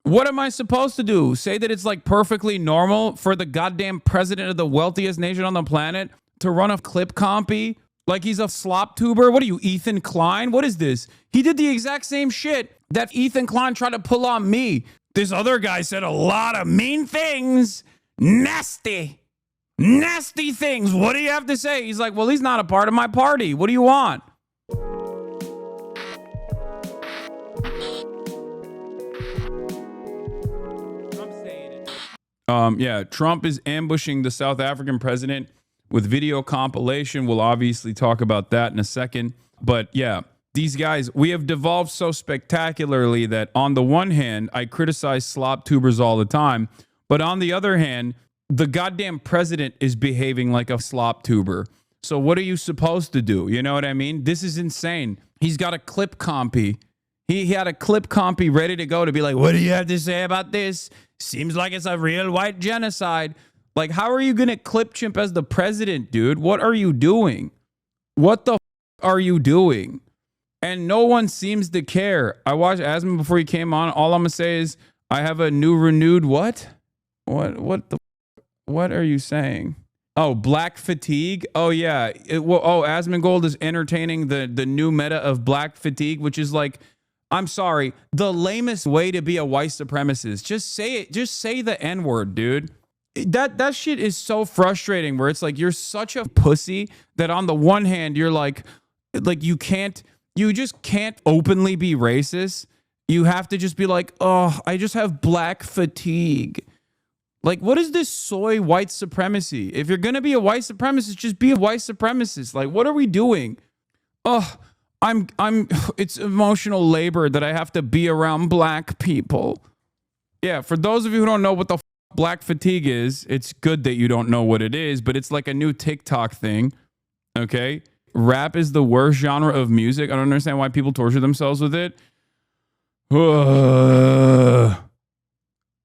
What am I supposed to do? Say that it's like perfectly normal for the goddamn president of the wealthiest nation on the planet to run a clip compy like he's a slop tuber? What are you, Ethan Klein? What is this? He did the exact same shit that Ethan Klein tried to pull on me. This other guy said a lot of mean things. Nasty things. What do you have to say? He's like, well, he's not a part of my party. What do you want? Yeah, Trump is ambushing the South African president with video compilation. We'll obviously talk about that in a second. But yeah, these guys, we have devolved so spectacularly that on the one hand, I criticize slop tubers all the time. But on the other hand, the goddamn president is behaving like a slop tuber. So what are you supposed to do? You know what I mean? This is insane. He's got a clip compy. He had a clip compy ready to go to be like, what do you have to say about this? Seems like it's a real white genocide. Like, how are you going to clip chimp as the president, dude? What are you doing? What the are you doing? And no one seems to care. I watched Asman before he came on. All I'm going to say is I have a new renewed what? What are you saying? Oh, black fatigue. Oh, yeah. Asmongold is entertaining the new meta of black fatigue, which is like, I'm sorry, the lamest way to be a white supremacist. Just say it. Just say the N-word, dude. That shit is so frustrating where it's like you're such a pussy that on the one hand, you're like you just can't openly be racist. You have to just be like, oh, I just have black fatigue. Like, what is this soy white supremacy? If you're going to be a white supremacist, just be a white supremacist. Like, what are we doing? Oh, it's emotional labor that I have to be around black people. Yeah, for those of you who don't know what the black fatigue is, it's good that you don't know what it is, but it's like a new TikTok thing, okay? Rap is the worst genre of music. I don't understand why people torture themselves with it.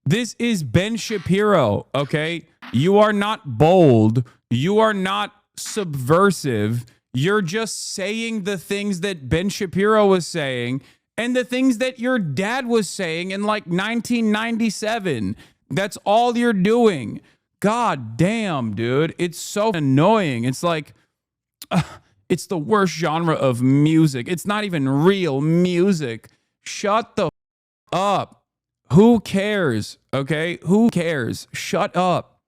This is Ben Shapiro, okay? You are not bold. You are not subversive. You're just saying the things that Ben Shapiro was saying and the things that your dad was saying in like 1997. That's all you're doing. God damn, dude. It's so annoying. It's like, it's the worst genre of music. It's not even real music. Shut the up. Who cares? Okay? Who cares? Shut up.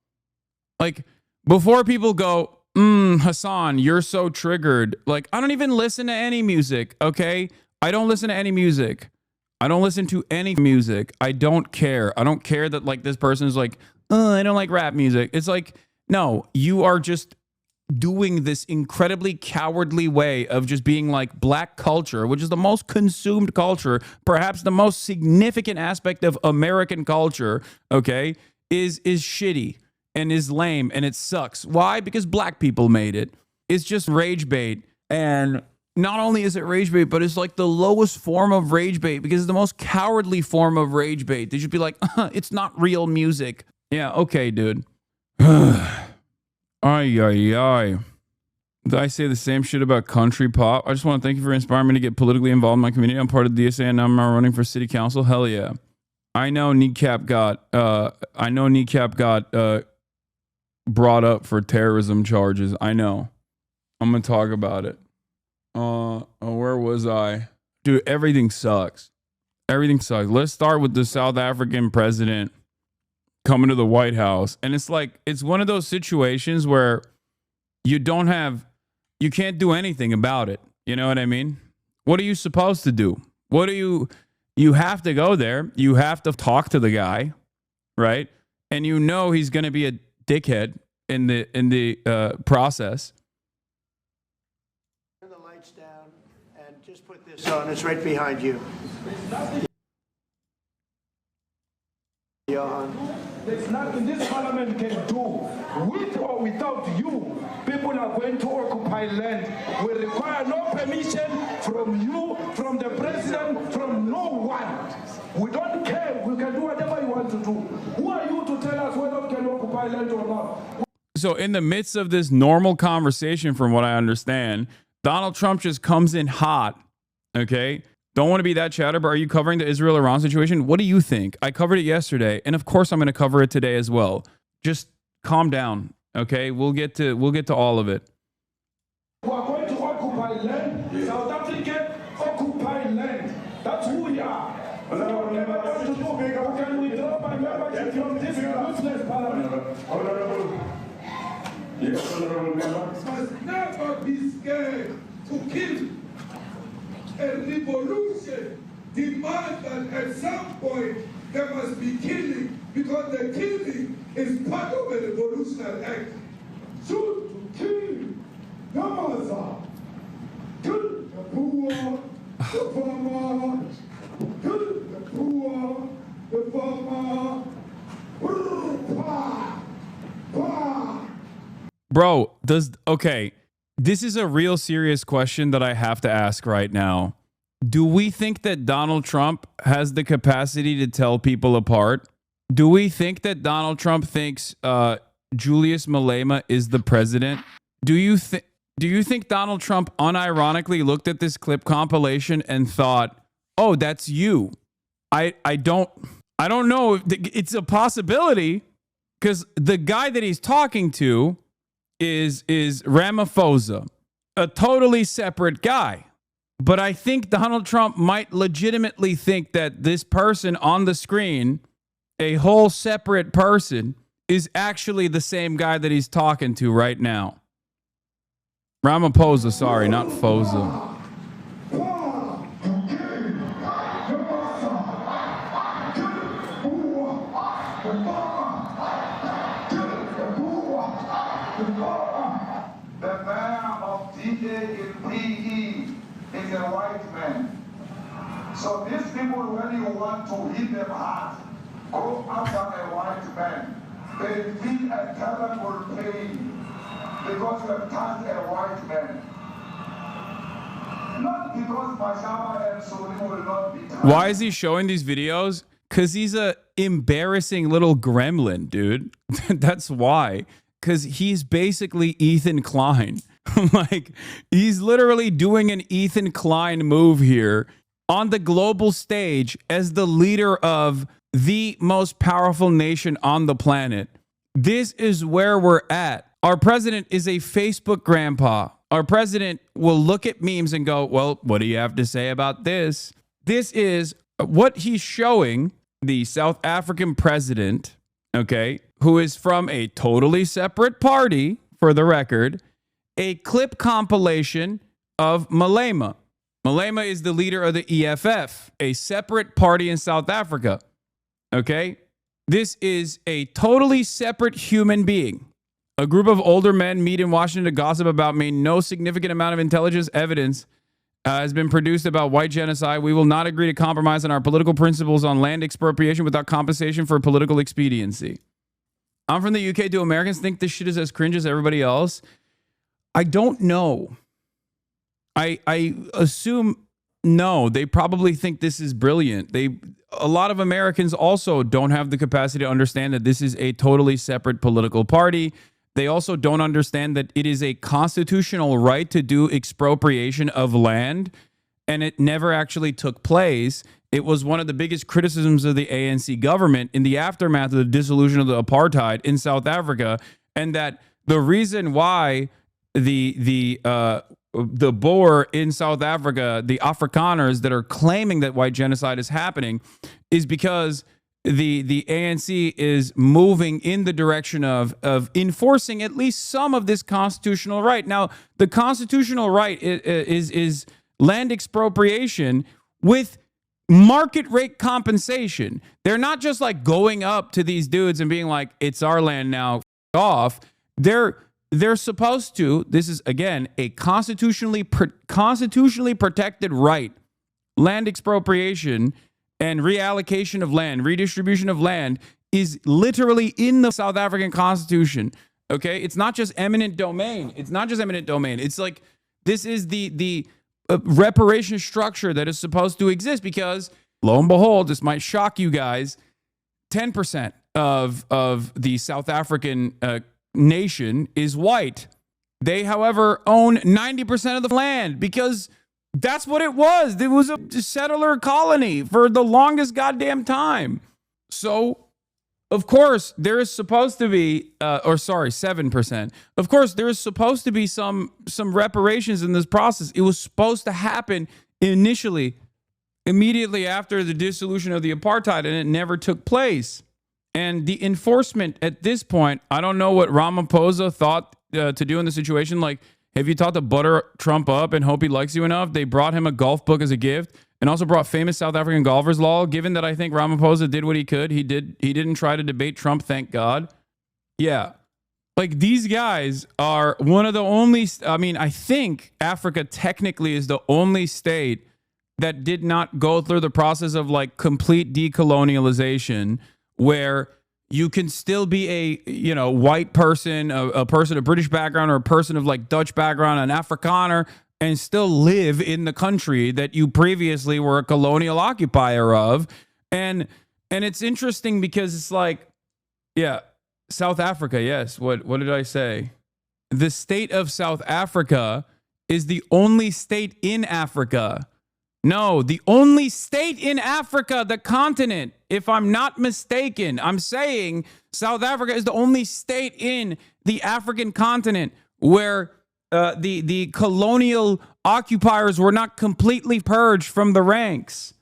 Like, before people go, Hasan, you're so triggered. Like, I don't even listen to any music, okay? I don't listen to any music. I don't listen to any music. I don't care. I don't care that, like, this person is like, I don't like rap music. It's like, no, you are just doing this incredibly cowardly way of just being like black culture, which is the most consumed culture, perhaps the most significant aspect of American culture, okay, is shitty. And is lame and it sucks. Why? Because black people made it. It's just rage bait. And not only is it rage bait, but it's like the lowest form of rage bait because it's the most cowardly form of rage bait. They should be like, it's not real music. Yeah, okay, dude. Ay. Did I say the same shit about country pop? I just want to thank you for inspiring me to get politically involved in my community. I'm part of the DSA and now I'm running for city council. Hell yeah. I know Kneecap got brought up for terrorism charges. I know. I'm gonna talk about it. Where was I? Dude, everything sucks. Everything sucks. Let's start with the South African president coming to the White House. And it's like, it's one of those situations where you can't do anything about it. You know what I mean? What are you supposed to do? You have to go there. You have to talk to the guy, right? And you know he's going to be a dickhead in the process. Turn the lights down and just put this on. It's right behind you. Johan. There's nothing this parliament can do. With or without you, people are going to occupy land. We require no permission from you, from the president, from no one. We don't care. We can do whatever you want to do. Who are you to tell us whether we can occupy land or not? So in the midst of this normal conversation, from what I understand, Donald Trump just comes in hot, okay? Don't want to be that chatter, but are you covering the Israel-Iran situation? What do you think? I covered it yesterday, and of course I'm going to cover it today as well. Just calm down, okay? We'll get to all of it. We are going to occupy land. South African occupy land. That's who we are. So what we are going to do, how can we drop my membership from this useless parliament? Honorable. Yes, honorable member. Must never be scared to kill. A revolution demands that at some point there must be killing, because the killing is part of a revolutionary act. Shoot to kill. Namaza. Kill the poor, the farmer. Kill the poor, the farmer. Pa, pa. Bro, okay. This is a real serious question that I have to ask right now. Do we think that Donald Trump has the capacity to tell people apart? Do we think that Donald Trump thinks Julius Malema is the president? Do you think Donald Trump unironically looked at this clip compilation and thought, "Oh, that's you"? I don't know. It's a possibility, because the guy that he's talking to is Ramaphosa, a totally separate guy. But I think Donald Trump might legitimately think that this person on the screen, a whole separate person, is actually the same guy that he's talking to right now. Ramaphosa, sorry, not Fosa. The man of D-Day in PE is a white man. So these people, when you want to hit them hard, go after a white man. They feel a terrible pain because you have turned a white man. Not because Mashaba and Soli will not be turned. Why is he showing these videos? Because he's a embarrassing little gremlin, dude. That's why. Because he's basically Ethan Klein. Like, he's literally doing an Ethan Klein move here on the global stage as the leader of the most powerful nation on the planet. This is where we're at. Our president is a Facebook grandpa. Our president will look at memes and go, "Well, what do you have to say about this?" This is what he's showing the South African president, okay, who is from a totally separate party, for the record, a clip compilation of Malema. Malema is the leader of the EFF, a separate party in South Africa, okay? This is a totally separate human being. A group of older men meet in Washington to gossip about me. No significant amount of intelligence evidence has been produced about white genocide. We will not agree to compromise on our political principles on land expropriation without compensation for political expediency. I'm from the UK. Do Americans think this shit is as cringe as everybody else? I don't know. I assume no. They probably think this is brilliant. A lot of Americans also don't have the capacity to understand that this is a totally separate political party. They also don't understand that it is a constitutional right to do expropriation of land, and it never actually took place. It was one of the biggest criticisms of the ANC government in the aftermath of the dissolution of the apartheid in South Africa, and that the reason why the Boer in South Africa, the Afrikaners that are claiming that white genocide is happening, is because the ANC is moving in the direction of enforcing at least some of this constitutional right. Now, the constitutional right is land expropriation with market rate compensation. They're not just like going up to these dudes and being like, "It's our land now, f off." They're supposed to. This is, again, a constitutionally protected right. Land expropriation and reallocation of land, redistribution of land is literally in the South African Constitution. Okay, it's not just eminent domain. It's not just eminent domain. It's like this is the reparation structure that is supposed to exist, because lo and behold, this might shock you guys, 10% of the South African nation is white. They, however, own 90% of the land because That's what it was. It was a settler colony for the longest goddamn time. So, of course, there is supposed to be, 7%. Of course, there is supposed to be some reparations in this process. It was supposed to happen initially, immediately after the dissolution of the apartheid, and it never took place. And the enforcement at this point, I don't know what Ramaphosa thought to do in the situation. Like, have you thought to butter Trump up and hope he likes you enough? They brought him a golf book as a gift, and also brought famous South African golfers law. Given that I think Ramaphosa did what he could, he didn't try to debate Trump, thank God. Yeah. Like, these guys are one of the only, I mean, I think Africa technically is the only state that did not go through the process of like complete decolonialization, where you can still be a, white person, a person of British background, or a person of like Dutch background, an Afrikaner, and still live in the country that you previously were a colonial occupier of. And it's interesting because it's like, yeah, South Africa, yes. What did I say? The state of South Africa is the only state in Africa. No, the only state in Africa, the continent, if I'm not mistaken. I'm saying South Africa is the only state in the African continent where the colonial occupiers were not completely purged from the ranks.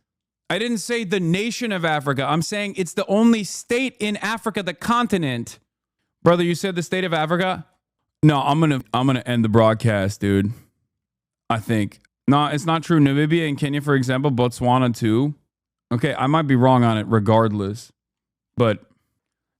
I didn't say the nation of Africa. I'm saying it's the only state in Africa, the continent. Brother, you said the state of Africa? No, I'm gonna end the broadcast, dude. I think. No, it's not true. Namibia and Kenya, for example, Botswana too. Okay, I might be wrong on it regardless. But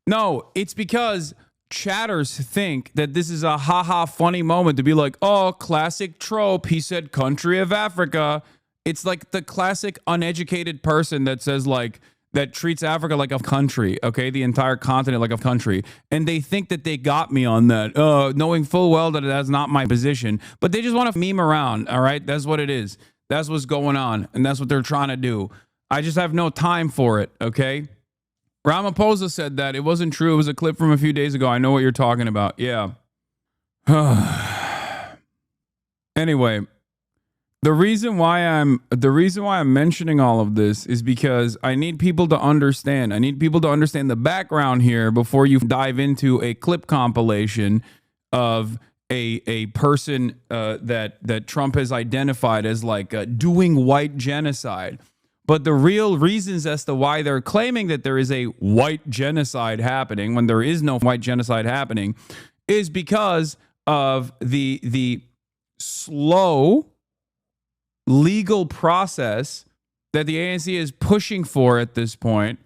no, it's because chatters think that this is a haha funny moment to be like, oh, classic trope. He said country of Africa. It's like the classic uneducated person that says like, that treats Africa like a country, okay? The entire continent like a country. And they think that they got me on that, knowing full well that that's not my position. But they just want to meme around, all right? That's what it is. That's what's going on. And that's what they're trying to do. I just have no time for it, okay? Ramaphosa said that. It wasn't true. It was a clip from a few days ago. I know what you're talking about. Yeah. Anyway. The reason why I'm mentioning all of this is because I need people to understand. I need people to understand the background here before you dive into a clip compilation of a person that Trump has identified as like doing white genocide. But the real reasons as to why they're claiming that there is a white genocide happening when there is no white genocide happening is because of the slow legal process that the ANC is pushing for at this point,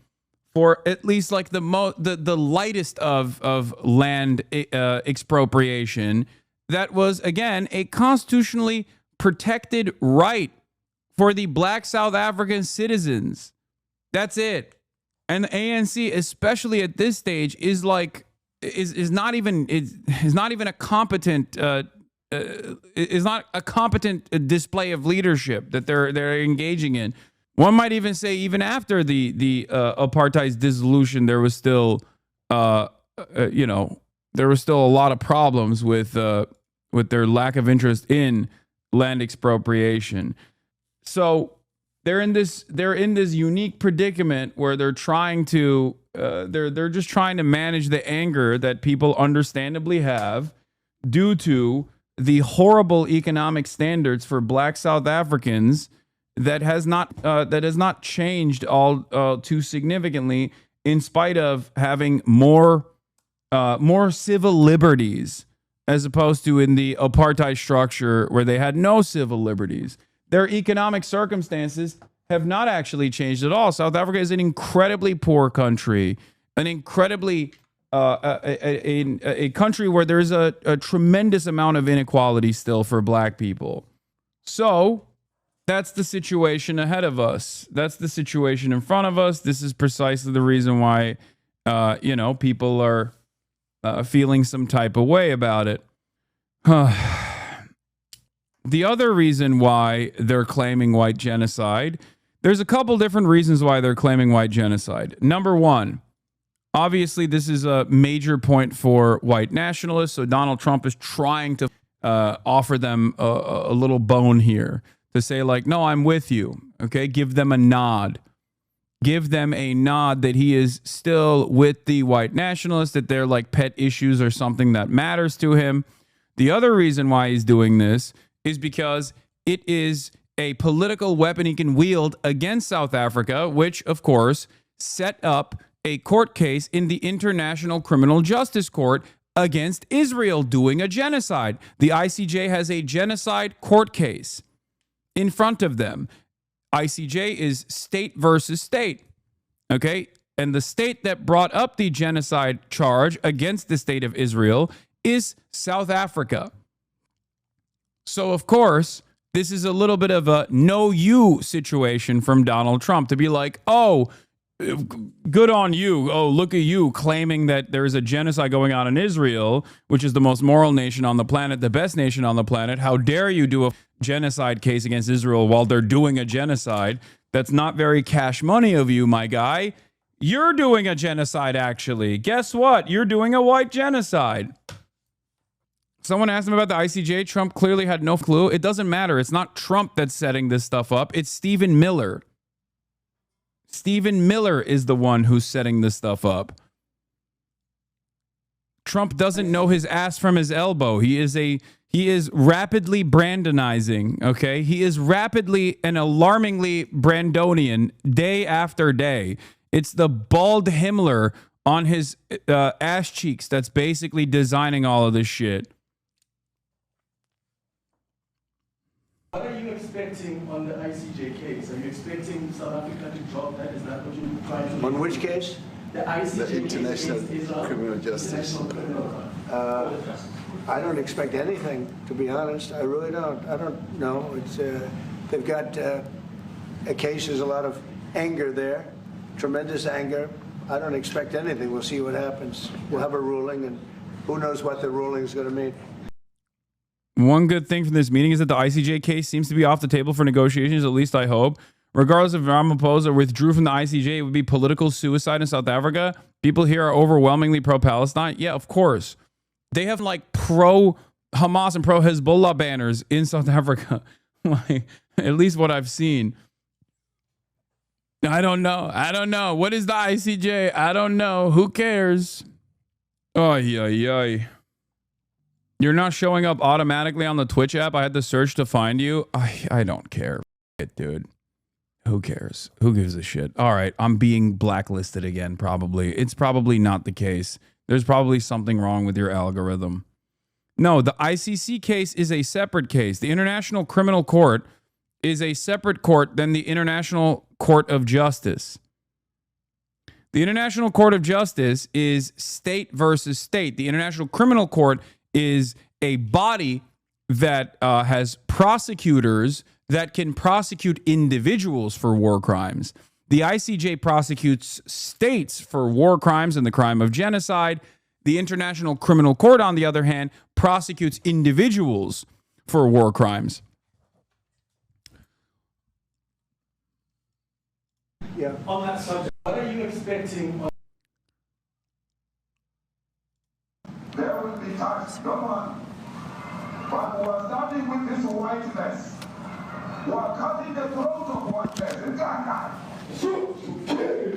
for at least like the lightest of land expropriation that was, again, a constitutionally protected right for the black South African citizens. That's it. And the ANC, especially at this stage, is like is not even a competent is not a competent display of leadership that they're engaging in. One might even say, even after the apartheid's dissolution, there was still there was still a lot of problems with their lack of interest in land expropriation. So they're in this unique predicament where they're trying to they're just trying to manage the anger that people understandably have due to the horrible economic standards for black South Africans that has not changed all too significantly, in spite of having more civil liberties as opposed to in the apartheid structure where they had no civil liberties. Their economic circumstances have not actually changed at all. South Africa is an incredibly poor country, an incredibly a country where there's a tremendous amount of inequality still for black people. So that's the situation ahead of us. That's the situation in front of us. This is precisely the reason why, people are feeling some type of way about it. The other reason why they're claiming white genocide, there's a couple different reasons why they're claiming white genocide. Number one, obviously, this is a major point for white nationalists. So Donald Trump is trying to offer them a little bone here to say like, no, I'm with you. Okay, give them a nod. Give them a nod that he is still with the white nationalists, that their like pet issues are something that matters to him. The other reason why he's doing this is because it is a political weapon he can wield against South Africa, which, of course, set up a court case in the International Criminal Justice Court against Israel doing a genocide. The ICJ has a genocide court case in front of them. ICJ is state versus state, okay? And the state that brought up the genocide charge against the state of Israel is South Africa. So, of course, this is a little bit of a know you situation from Donald Trump to be like, oh, good on you. Oh, look at you claiming that there is a genocide going on in Israel, which is the most moral nation on the planet, the best nation on the planet. How dare you do a genocide case against Israel while they're doing a genocide? That's not very cash money of you, my guy. You're doing a genocide, actually. Guess what? You're doing a white genocide. Someone asked him about the ICJ. Trump clearly had no clue. It doesn't matter. It's not Trump that's setting this stuff up. It's Stephen Miller. Stephen Miller is the one who's setting this stuff up. Trump doesn't know his ass from his elbow. He is rapidly Brandonizing, okay? He is rapidly and alarmingly Brandonian day after day. It's the bald Himmler on his ass cheeks that's basically designing all of this shit. What are you expecting on the ICJ case? Are you expecting South Africa to drop that? Is that what you're trying to do? On which case? The ICJ The International case is Criminal Justice. International Criminal Court. I don't expect anything, to be honest. I really don't. I don't know. It's they've got a case. There's a lot of anger there, tremendous anger. I don't expect anything. We'll see what happens. We'll have a ruling, and who knows what the ruling is going to mean. One good thing from this meeting is that the ICJ case seems to be off the table for negotiations, at least I hope. Regardless if Ramaphosa withdrew from the ICJ, it would be political suicide in South Africa. People here are overwhelmingly pro-Palestine. Yeah, of course. They have like pro-Hamas and pro-Hezbollah banners in South Africa. Like, at least what I've seen. I don't know. What is the ICJ? I don't know. Who cares? Ay. You're not showing up automatically on the Twitch app. I had to search to find you. I don't care, dude. Who cares? Who gives a shit? All right, I'm being blacklisted again, probably. It's probably not the case. There's probably something wrong with your algorithm. No, the ICC case is a separate case. The International Criminal Court is a separate court than the International Court of Justice. The International Court of Justice is state versus state. The International Criminal Court is a body that has prosecutors that can prosecute individuals for war crimes. The ICJ prosecutes states for war crimes and the crime of genocide. The International Criminal Court, on the other hand, prosecutes individuals for war crimes. Yeah. On that subject, what are you expecting? There will be times, come on. But we are starting with this whiteness. We are cutting the throat of whiteness. Shoot, kill,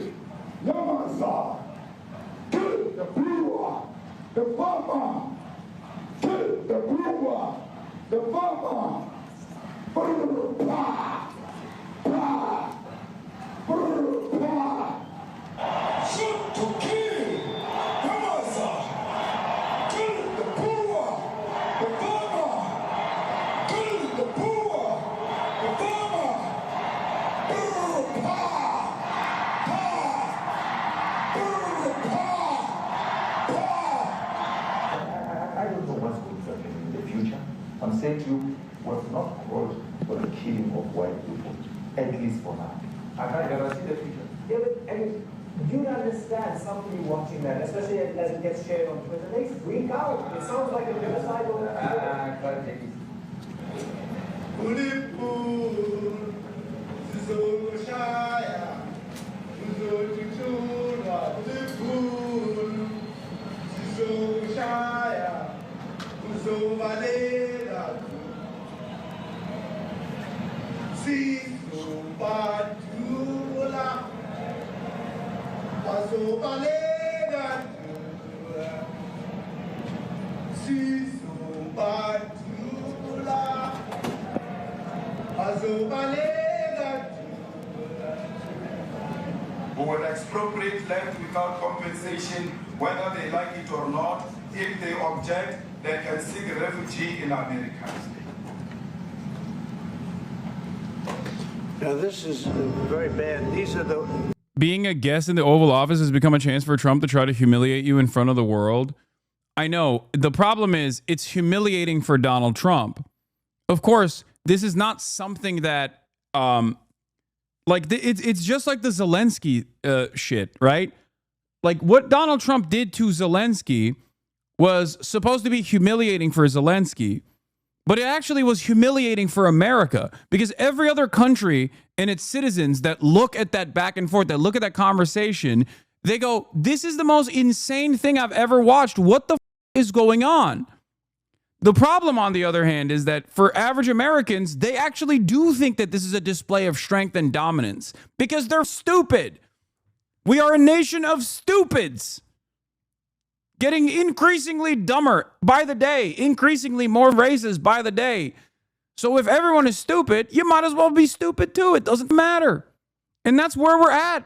Yamasa, kill the brewer, the farmer, kill the brewer, the farmer, brr, pa, pa, brr, pa. Shoot to kill, Yamasa, kill the brewer, the farmer, kill the brewer, the farmer, brr, pa. I don't know what's going to happen in the future. I'm saying to you, was not called for the killing of white people, at least for now. I can't guarantee the future. Yeah, but I mean, you understand somebody watching that, especially as it gets shared on Twitter, they freak out. It sounds like a genocidal. I can't take it. Who will expropriate land without compensation, whether they like it or not. If they object, they can seek refugee in America. Now, this is very bad. These are the... Being a guest in the Oval Office has become a chance for Trump to try to humiliate you in front of the world. I know. The problem is it's humiliating for Donald Trump. Of course, this is not something that, it's just like the Zelensky shit, right? Like what Donald Trump did to Zelensky was supposed to be humiliating for Zelensky, but it actually was humiliating for America because every other country and its citizens that look at that back and forth, that look at that conversation, they go, this is the most insane thing I've ever watched. What the is going on? The problem, on the other hand, is that for average Americans, they actually do think that this is a display of strength and dominance because they're stupid. We are a nation of stupids, getting increasingly dumber by the day, increasingly more racist by the day. So if everyone is stupid, you might as well be stupid too. It doesn't matter. And that's where we're at.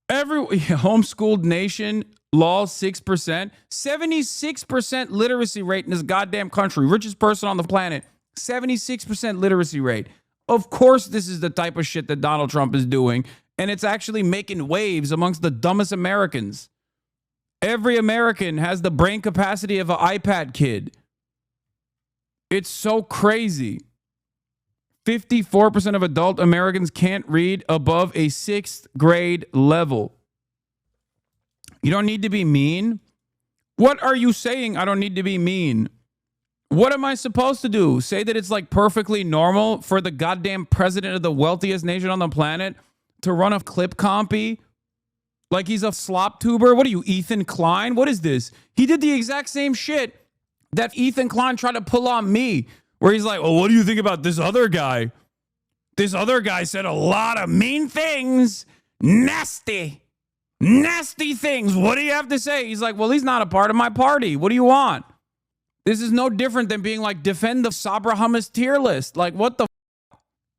Every homeschooled nation, law 6%, 76% literacy rate in this goddamn country, richest person on the planet, 76% literacy rate. Of course, this is the type of shit that Donald Trump is doing, and it's actually making waves amongst the dumbest Americans. Every American has the brain capacity of an iPad kid. It's so crazy. 54% of adult Americans can't read above a 6th grade level. You don't need to be mean. What are you saying? I don't need to be mean. What am I supposed to do? Say that it's like perfectly normal for the goddamn president of the wealthiest nation on the planet to run a clip compy? Like he's a slop tuber? What are you, Ethan Klein? What is this? He did the exact same shit that Ethan Klein tried to pull on me, where he's like, oh, what do you think about this other guy? This other guy said a lot of mean things. Nasty things. What do you have to say? He's like, well, he's not a part of my party. What do you want? This is no different than being like, defend the Sabra hummus tier list. Like, what the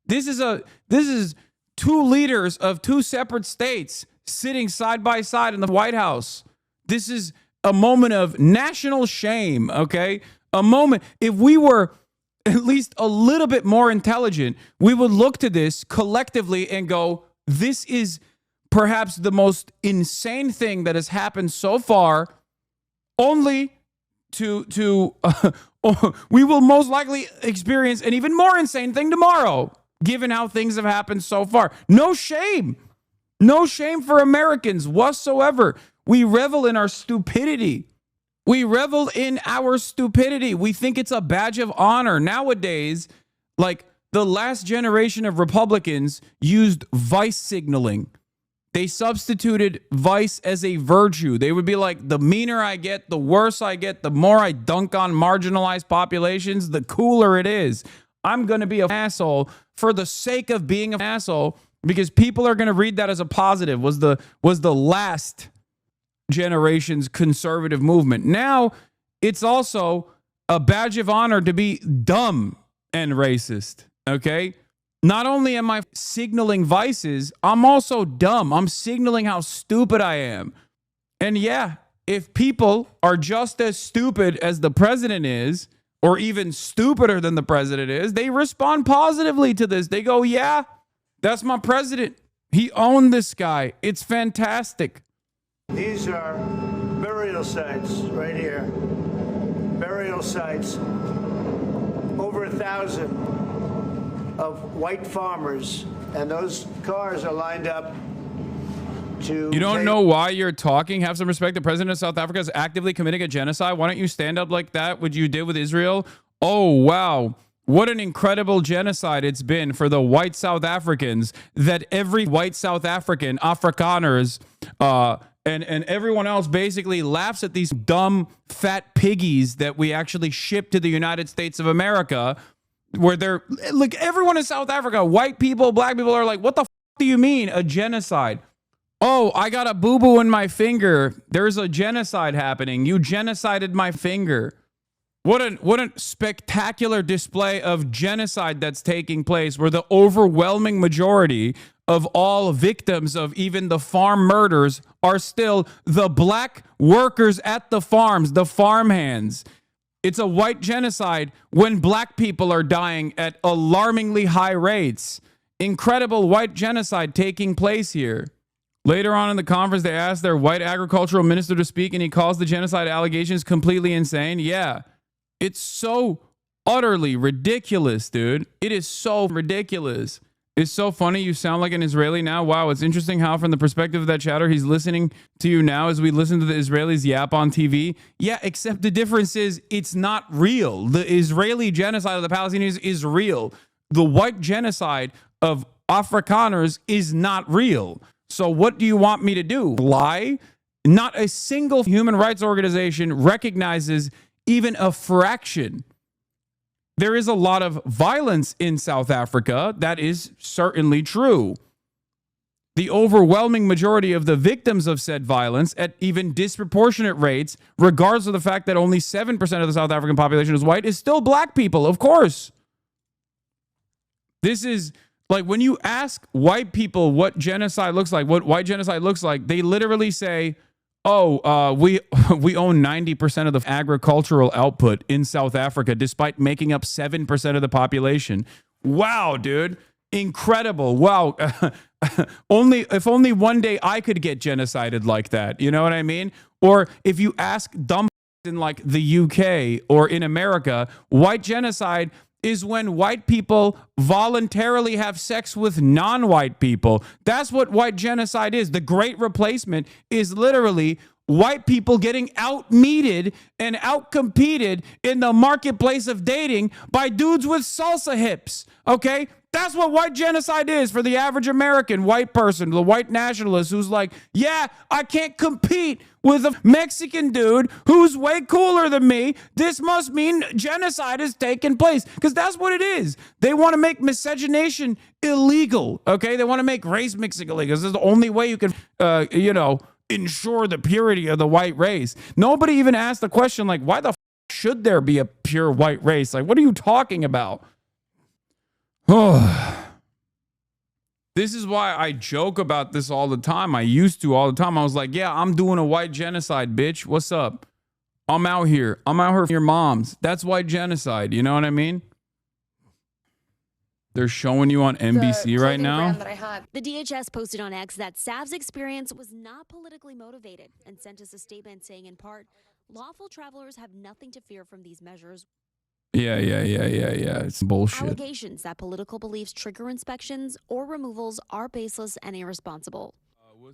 This is two leaders of two separate states sitting side by side in the White House. This is a moment of national shame, okay? A moment, if we were at least a little bit more intelligent, we would look to this collectively and go, this is perhaps the most insane thing that has happened so far, only we will most likely experience an even more insane thing tomorrow, given how things have happened so far. No shame. No shame for Americans whatsoever. We revel in our stupidity. We revel in our stupidity. We think it's a badge of honor. Nowadays, like the last generation of Republicans used vice signaling. They substituted vice as a virtue. They would be like, the meaner I get, the worse I get, the more I dunk on marginalized populations, the cooler it is. I'm going to be an asshole for the sake of being an asshole because people are going to read that as a positive, was the last generation's conservative movement. Now it's also a badge of honor to be dumb and racist, okay? Not only am I signaling vices, I'm also dumb. I'm signaling how stupid I am. And yeah, if people are just as stupid as the president is, or even stupider than the president is, they respond positively to this. They go, yeah, that's my president. He owned this guy. It's fantastic. These are burial sites right here. Burial sites. Over 1,000 of white farmers, and those cars are lined up to... You don't know why you're talking? Have some respect. The president of South Africa is actively committing a genocide. Why don't you stand up like that, what you did with Israel? Oh, wow. What an incredible genocide it's been for the white South Africans, that every white South African, Afrikaners, and everyone else basically laughs at these dumb, fat piggies that we actually ship to the United States of America, where they're like, everyone in South Africa, white people, black people, are like, what the f do you mean a genocide? Oh, I got a boo-boo in my finger. There's a genocide happening. You genocided my finger. What a spectacular display of genocide that's taking place, where the overwhelming majority of all victims of even the farm murders are still the black workers at the farms, the farmhands. It's a white genocide when black people are dying at alarmingly high rates. Incredible white genocide taking place here. Later on in the conference, they asked their white agricultural minister to speak, and he calls the genocide allegations completely insane. Yeah, it's so utterly ridiculous, dude. It is so ridiculous. It's so funny. You sound like an Israeli now. Wow, it's interesting how from the perspective of that chatter, he's listening to you now as we listen to the Israelis yap on TV. Yeah, except the difference is it's not real. The Israeli genocide of the Palestinians is real. The white genocide of Afrikaners is not real. So what do you want me to do? Lie? Not a single human rights organization recognizes even a fraction. There is a lot of violence in South Africa. That is certainly true. The overwhelming majority of the victims of said violence at even disproportionate rates, regardless of the fact that only 7% of the South African population is white, is still black people, of course. This is like when you ask white people what genocide looks like, what white genocide looks like, they literally say, oh, we own 90% of the agricultural output in South Africa, despite making up 7% of the population. Wow, dude. Incredible. Wow. If only one day I could get genocided like that. You know what I mean? Or if you ask dumb in like the UK or in America, white genocide is when white people voluntarily have sex with non-white people. That's what white genocide is. The Great Replacement is literally white people getting out-meated and out-competed in the marketplace of dating by dudes with salsa hips, okay? That's what white genocide is for the average American white person, the white nationalist who's like, yeah, I can't compete with a Mexican dude who's way cooler than me. This must mean genocide is taking place, because that's what it is. They want to make miscegenation illegal, okay? They want to make race mixing illegal. This is the only way you can, ensure the purity of the white race. Nobody even asked the question, like, why the should there be a pure white race? Like, what are you talking about? Oh, this is why I joke about this all the time. I used to all the time. I was like, yeah, I'm doing a white genocide, bitch. What's up? I'm out here. I'm out here for your moms. That's white genocide. You know what I mean? They're showing you on NBC right now. The DHS posted on X that Sav's experience was not politically motivated and sent us a statement saying, in part, lawful travelers have nothing to fear from these measures. Yeah. It's bullshit. Allegations that political beliefs trigger inspections or removals are baseless and irresponsible.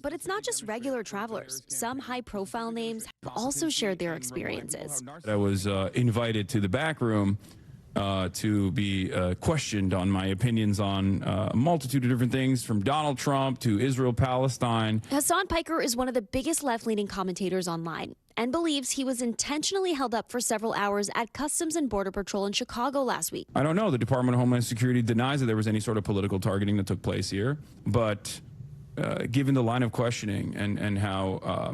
But it's not just regular travelers. Some high-profile names have also shared their experiences. I was invited to the back room to be questioned on my opinions on a multitude of different things, from Donald Trump to Israel, Palestine. Hasan Piker is one of the biggest left-leaning commentators online and believes he was intentionally held up for several hours at Customs and Border Patrol in Chicago last week. I don't know. The Department of Homeland Security denies that there was any sort of political targeting that took place here. But given the line of questioning and how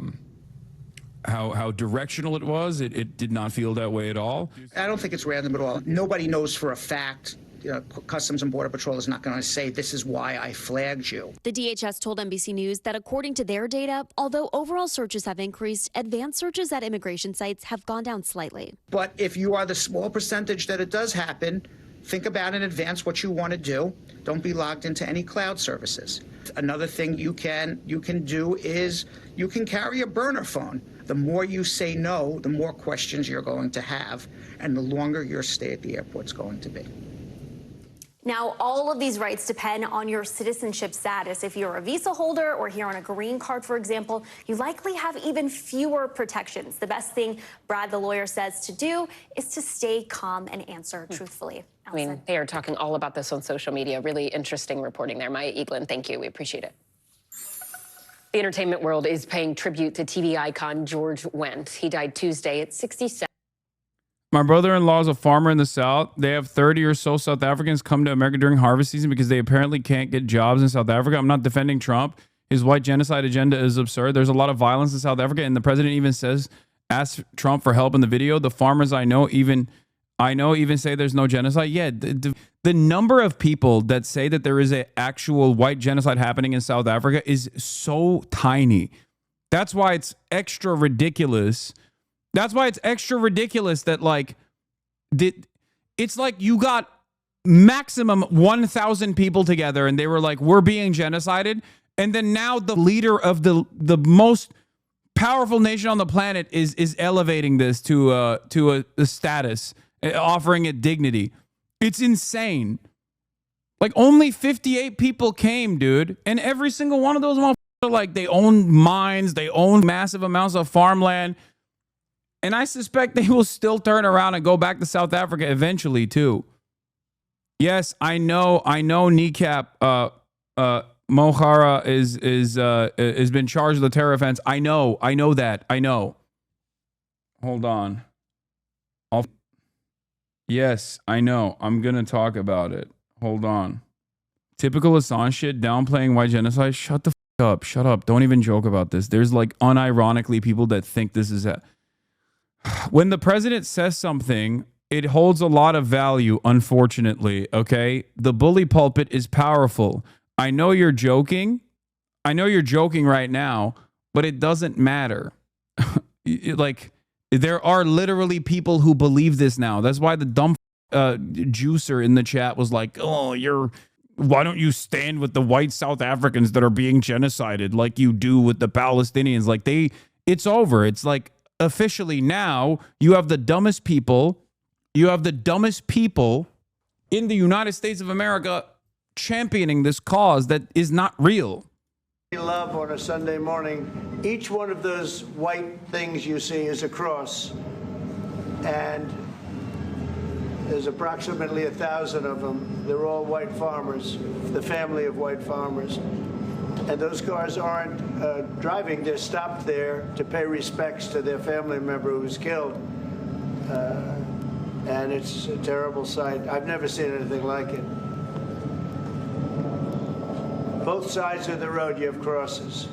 directional it was, it did not feel that way at all. I don't think it's random at all. Nobody knows for a fact. Customs and Border Patrol is not going to say, this is why I flagged you. The DHS told NBC News that according to their data, although overall searches have increased, advanced searches at immigration sites have gone down slightly. But if you are the small percentage that it does happen, think about in advance what you want to do. Don't be logged into any cloud services. Another thing you can do is you can carry a burner phone. The more you say no, the more questions you're going to have, and the longer your stay at the airport's going to be. Now, all of these rights depend on your citizenship status. If you're a visa holder or here on a green card, for example, you likely have even fewer protections. The best thing Brad, the lawyer, says to do is to stay calm and answer truthfully. I mean, they are talking all about this on social media. Really interesting reporting there. Maya Eaglin, thank you. We appreciate it. The entertainment world is paying tribute to TV icon George Wendt. He died Tuesday at 67. My brother-in-law is a farmer in the South. They have 30 or so South Africans come to America during harvest season because they apparently can't get jobs in South Africa. I'm not defending Trump. His white genocide agenda is absurd. There's a lot of violence in South Africa, and the president even says, ask Trump for help in the video. The farmers I know even say there's no genocide. Yeah, the number of people that say that there is an actual white genocide happening in South Africa is so tiny. That's why it's extra ridiculous. That's why it's extra ridiculous that like, it's like you got maximum 1,000 people together and they were like, we're being genocided. And then now the leader of the most powerful nation on the planet is elevating this to a status, offering it dignity. It's insane. Like only 58 people came, dude. And every single one of those motherfuckers are like, they own mines, they own massive amounts of farmland. And I suspect they will still turn around and go back to South Africa eventually too. Yes, I know Kneecap Mohara has been charged with a terror offense. I know that. I know. Hold on. Yes, I know. I'm going to talk about it. Hold on. Typical Assange shit, downplaying white genocide. Shut the f up. Shut up. Don't even joke about this. There's like unironically people that think this is when the president says something, it holds a lot of value, unfortunately, okay? The bully pulpit is powerful. I know you're joking. I know you're joking right now, but it doesn't matter. Like, there are literally people who believe this now. That's why the dumb juicer in the chat was like, oh, why don't you stand with the white South Africans that are being genocided like you do with the Palestinians? Like, it's over. It's like, officially now, you have the dumbest people. You have the dumbest people in the United States of America championing this cause that is not real. Love on a Sunday morning. Each one of those white things you see is a cross, and there's approximately 1,000 of them. They're all white farmers, the family of white farmers. And those cars aren't driving, they're stopped there to pay respects to their family member who's killed. And it's a terrible sight. I've never seen anything like it. Both sides of the road, you have crosses.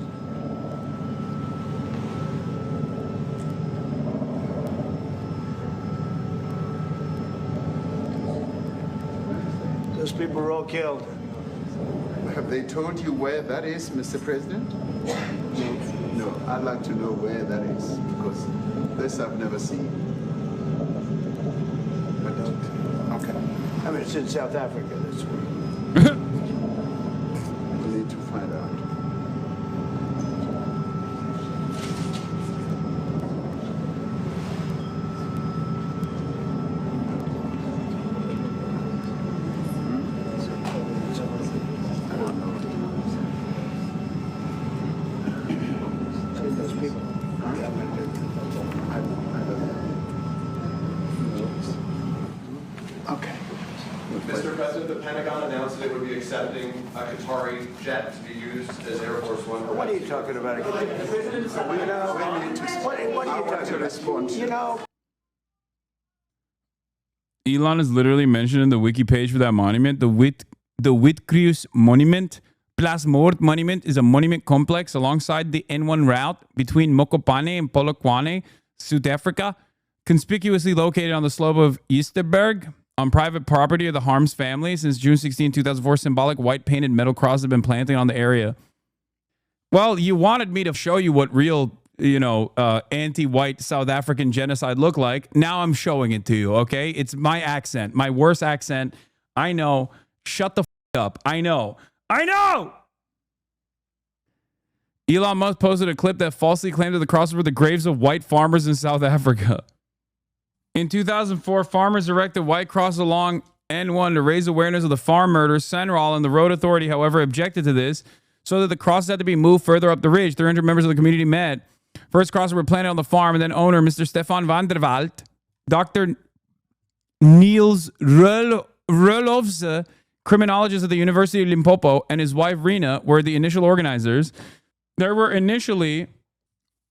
Those people were all killed. Have they told you where that is, Mr. President? No, I'd like to know where that is, because this I've never seen. But okay. I mean, it's in South Africa. That's where. We need to find out. Mr. President, the Pentagon announced that it would be accepting a Qatari jet to be used as Air Force One. What are you talking about? What are you talking about? You know. Elon is literally mentioned in the wiki page for that monument. The Witcreus Monument. Place Moord Monument is a monument complex alongside the N1 route between Mokopane and Polokwane, South Africa, conspicuously located on the slope of Easterberg, on private property of the Harms family. Since June 16, 2004, symbolic white painted metal crosses have been planted on the area. Well, you wanted me to show you what real, anti-white South African genocide looked like. Now I'm showing it to you, okay? It's my accent, my worst accent. I know. Shut the up. I know. Elon Musk posted a clip that falsely claimed that the crosses were the graves of white farmers in South Africa. In 2004, farmers erected white crosses along N1 to raise awareness of the farm murders. Senral and the road authority, however, objected to this, so that the crosses had to be moved further up the ridge. 300 members of the community met. First crosses were planted on the farm, and then owner, Mr. Stefan van der Walt, Dr. Niels Rulofse, criminologist at the University of Limpopo, and his wife, Rena, were the initial organizers. There were initially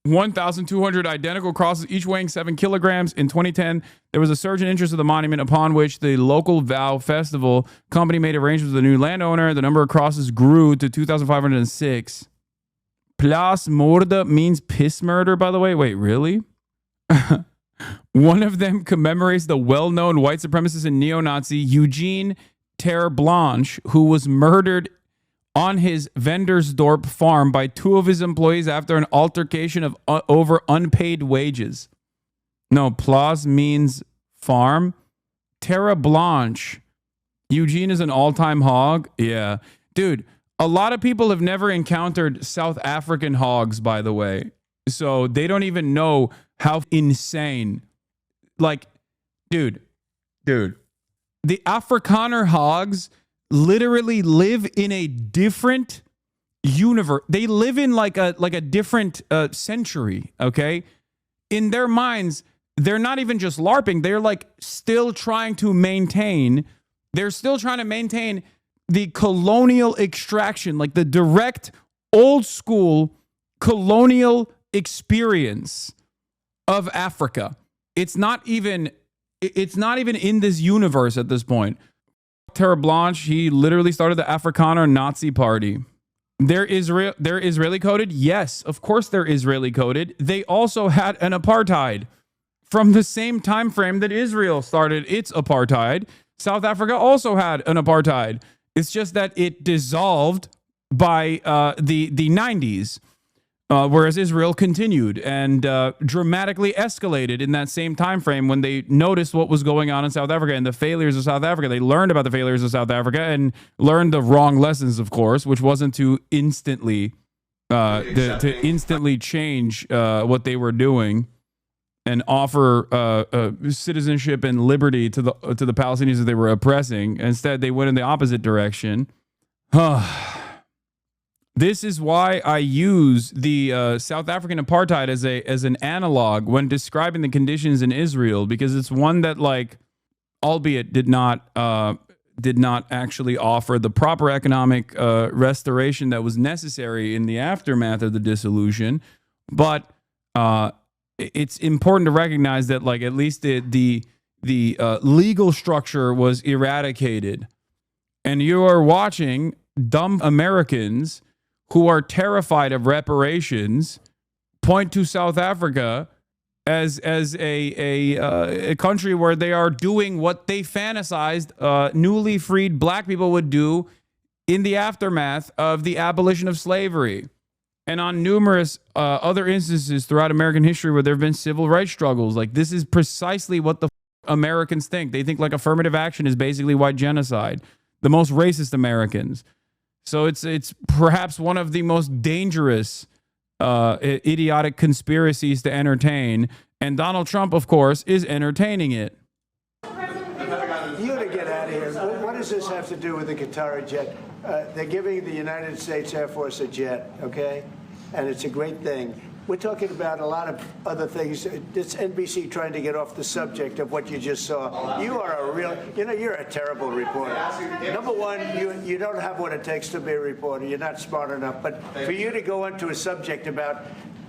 1,200 identical crosses, each weighing 7 kilograms. In 2010, there was a surge in interest of the monument, upon which the local Vow Festival company made arrangements with the new landowner. The number of crosses grew to 2,506. Plasmorda means piss murder, by the way. Wait, really? One of them commemorates the well-known white supremacist and neo-Nazi Eugene Terreblanche, who was murdered on his Vendersdorp farm by 2 of his employees after an altercation of over unpaid wages. No, Plas means farm. Terreblanche. Eugene is an all-time hog. Yeah. Dude, a lot of people have never encountered South African hogs, by the way. So they don't even know how insane. Like, dude. The Afrikaner hogs literally live in a different universe. They live in like a different century, okay? In their minds, they're not even just LARPing. They're like still trying to maintain the colonial extraction, like the direct old school colonial experience of Africa. It's not even in this universe at this point. Terreblanche, he literally started the Afrikaner Nazi Party. They're Israeli coded? Yes, of course they're Israeli coded. They also had an apartheid. From the same time frame that Israel started its apartheid, South Africa also had an apartheid. It's just that it dissolved by the 90s, whereas Israel continued and dramatically escalated in that same time frame when they noticed what was going on in South Africa and the failures of South Africa. They learned about the failures of South Africa and learned the wrong lessons, of course, which wasn't to instantly change what they were doing and offer citizenship and liberty to the Palestinians that they were oppressing. Instead, they went in the opposite direction. This is why I use the South African apartheid as an analog when describing the conditions in Israel, because it's one that, like, albeit did not actually offer the proper economic restoration that was necessary in the aftermath of the dissolution, but it's important to recognize that, like, at least the legal structure was eradicated, and you are watching dumb Americans who are terrified of reparations point to South Africa as a country where they are doing what they fantasized newly freed black people would do in the aftermath of the abolition of slavery. And on numerous other instances throughout American history where there have been civil rights struggles. Like, this is precisely what the Americans think. They think, like, affirmative action is basically white genocide. The most racist Americans. So it's perhaps one of the most dangerous idiotic conspiracies to entertain. And Donald Trump, of course, is entertaining it. You ought to get out of here. What does this have to do with the Qatari jet? They're giving the United States Air Force a jet, okay? And it's a great thing. We're talking about a lot of other things. It's NBC trying to get off the subject of what you just saw. You are a real, you're a terrible reporter. Number one, you don't have what it takes to be a reporter. You're not smart enough. But for you to go into a subject about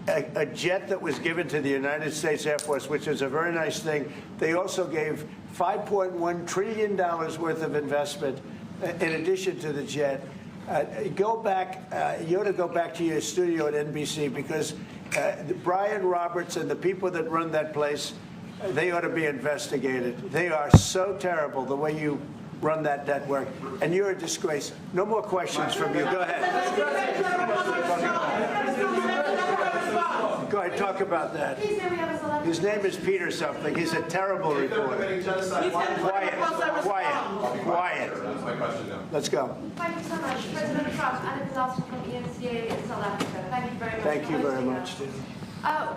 a jet that was given to the United States Air Force, which is a very nice thing. They also gave $5.1 trillion worth of investment in addition to the jet. Go back, you ought to go back to your studio at NBC, because Brian Roberts and the people that run that place, they ought to be investigated. They are so terrible the way you run that network, and you're a disgrace. No more questions from you. Go ahead. Go ahead, talk about that. His name is Peter something. He's a terrible reporter. Quiet. That's my question now. Let's go. Thank you so much. President Trump, and a disaster from ENCA in South Africa. Thank you very much. Thank you very much.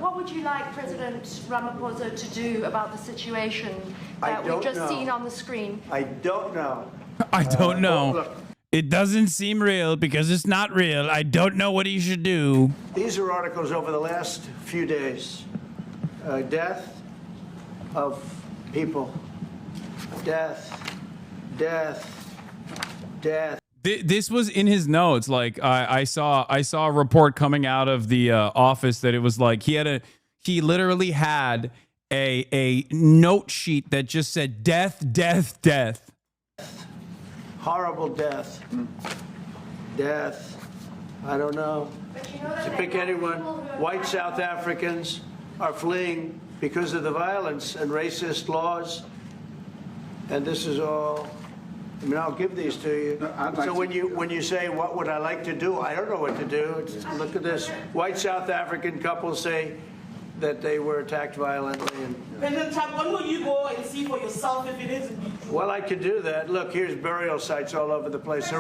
What would you like President Ramaphosa to do about the situation that we've just seen on the screen? I don't know. I don't know. It doesn't seem real because it's not real. I don't know what he should do. These are articles over the last few days. Death of people. Death. This was in his notes. Like, I saw a report coming out of the office that it was like he literally had a note sheet that just said death. Horrible death. Death. I don't know. To pick anyone, white South Africans are fleeing because of the violence and racist laws. And this is all, I mean, I'll give these to you. So when you say, what would I like to do? I don't know what to do. Look at this. White South African couples say that they were attacked violently. And, President Trump, when will you go and see for yourself if it is indeed true? well, I could do that. Look, here's burial sites all over the place.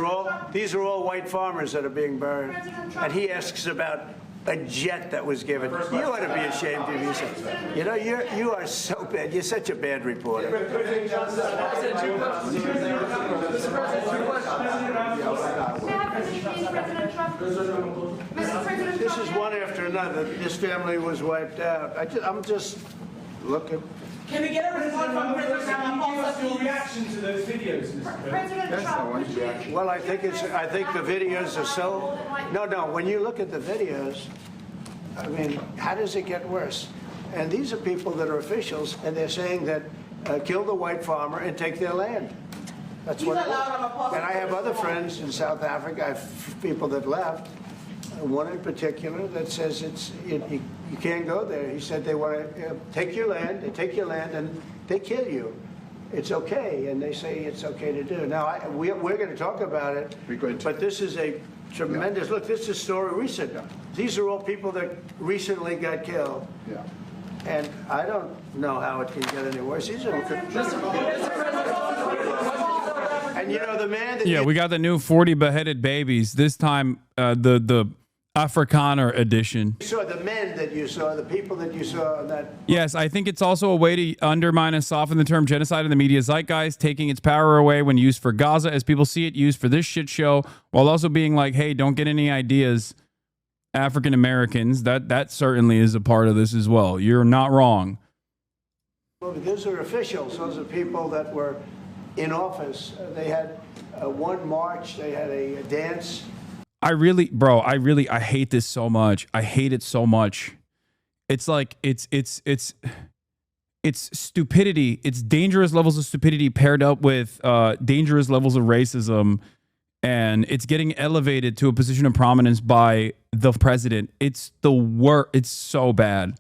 These are all white farmers that are being buried. And he asks about a jet that was given. You ought to be ashamed of yourself. You know, you are so bad. You're such a bad reporter. This is one after another. This family was wiped out. I'm just looking. Can we get a response from President Ramaphosa? What's your reaction to those videos, Mr. President Trump. Well, I think the videos are so. No. When you look at the videos, I mean, how does it get worse? And these are people that are officials, and they're saying that kill the white farmer and take their land. That's what. And I have other friends in South Africa. I have people that left. One in particular that says you can't go there. He said they want to take your land, they take your land, and they kill you. It's okay, and they say it's okay to do. Now, we're going to talk about it, but this is a tremendous, look, this is a story recent. These are all people that recently got killed. Yeah. And I don't know how it can get any worse. These are, and you know, the man that we got the new 40 beheaded babies. This time, the Afrikaner edition. you saw, the men that you saw, the people that you saw on that. Yes, I think it's also a way to undermine and soften the term genocide in the media zeitgeist, taking its power away when used for Gaza, as people see it used for this shit show, while also being like, hey, don't get any ideas, African Americans. That certainly is a part of this as well. You're not wrong. Well, those are officials. Those are people that were in office. They had one march. They had a dance. I hate this so much. I hate it so much. It's like, it's stupidity. It's dangerous levels of stupidity paired up with dangerous levels of racism. And it's getting elevated to a position of prominence by the president. It's the worst. It's so bad.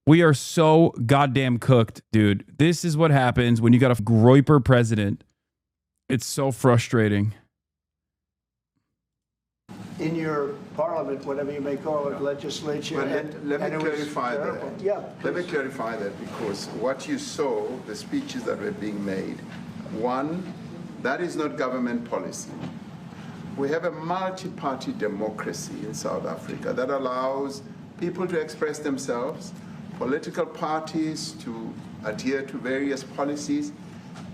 We are so goddamn cooked, dude. This is what happens when you got a groiper president. It's so frustrating. In your parliament, whatever you may call it, legislature. Well, and let me it was clarify that. terrible. Yeah, let me clarify that, because what you saw, the speeches that were being made, one, that is not government policy. We have a multi-party democracy in South Africa that allows people to express themselves, political parties to adhere to various policies,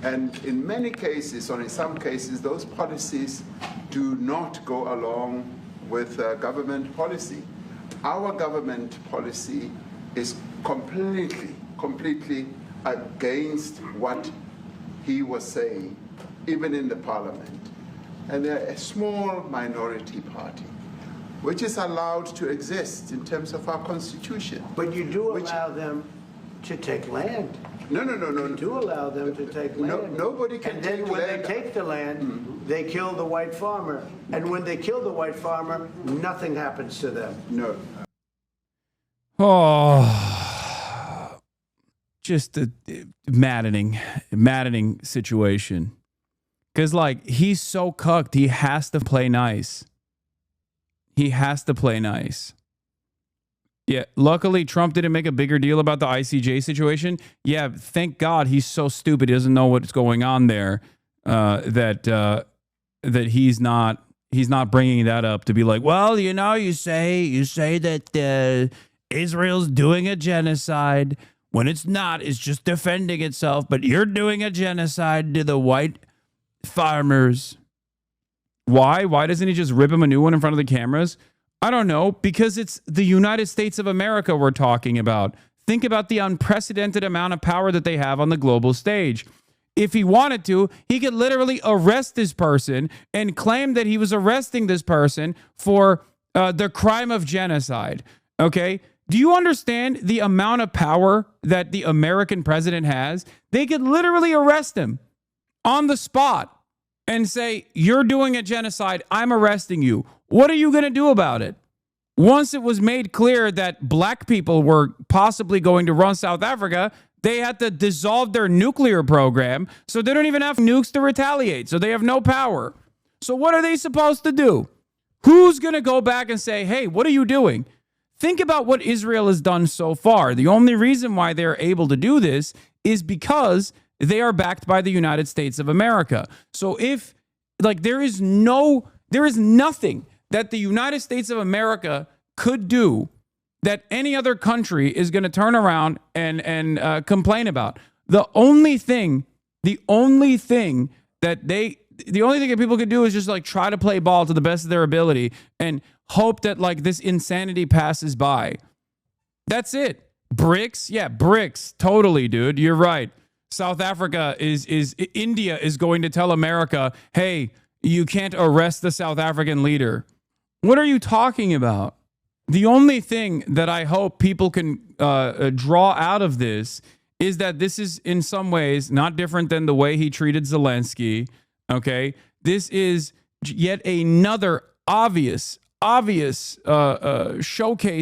and in many cases, or in some cases, those policies do not go along with government policy. Our government policy is completely against what he was saying, even in the parliament. And they're a small minority party, which is allowed to exist in terms of our constitution. But you do allow them to take land. No. You do allow them to take land. Nobody can and take then when land. they take the land, they kill the white farmer. And when they kill the white farmer, nothing happens to them. No. Oh, just a maddening situation. Because, like, he's so cucked, he has to play nice. He has to play nice. Yeah, luckily, Trump didn't make a bigger deal about the ICJ situation. Yeah, thank God he's so stupid he doesn't know what's going on there, that he's not bringing that up to be like, well, you know, you say that Israel's doing a genocide when it's not. It's just defending itself, but you're doing a genocide to the white farmers. Why doesn't he just rip him a new one in front of the cameras? I don't know, because it's the United States of America we're talking about. Think about the unprecedented amount of power that they have on the global stage. If he wanted to, he could literally arrest this person and claim that he was arresting this person for the crime of genocide. Okay? Do you understand the amount of power that the American president has? They could literally arrest him on the spot and say, you're doing a genocide, I'm arresting you. What are you going to do about it? Once it was made clear that black people were possibly going to run South Africa, they had to dissolve their nuclear program, so they don't even have nukes to retaliate, so they have no power. So what are they supposed to do? Who's going to go back and say, hey, what are you doing? Think about what Israel has done so far. The only reason why they're able to do this is because they are backed by the United States of America. So if, like, there is nothing that the United States of America could do that any other country is going to turn around and complain about. The only thing that people could do is just like try to play ball to the best of their ability and hope that like this insanity passes by. That's it. BRICS? Yeah, BRICS. Totally, dude. You're right. South Africa India is going to tell America, hey, you can't arrest the South African leader. What are you talking about? The only thing that I hope people can draw out of this is that this is in some ways not different than the way he treated Zelensky. Okay, this is yet another obvious showcase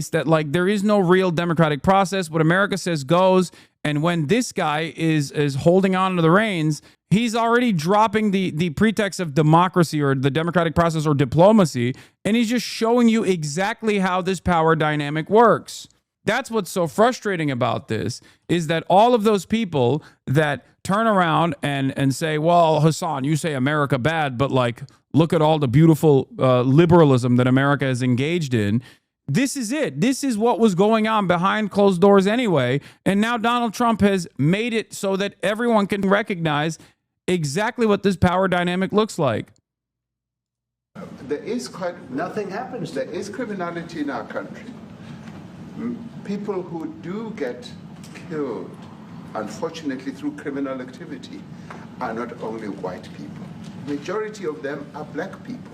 that like there is no real democratic process. What America says goes, and when this guy is holding on to the reins, he's already dropping the pretext of democracy or the democratic process or diplomacy, and he's just showing you exactly how this power dynamic works. That's what's so frustrating about this, is that all of those people that turn around and say, well, Hasan, you say America bad, but like, look at all the beautiful liberalism that America is engaged in. This is it. This is what was going on behind closed doors anyway. And now Donald Trump has made it so that everyone can recognize exactly what this power dynamic looks like. There is nothing happens. There is criminality in our country. People who do get killed, unfortunately, through criminal activity are not only white people. Majority of them are black people.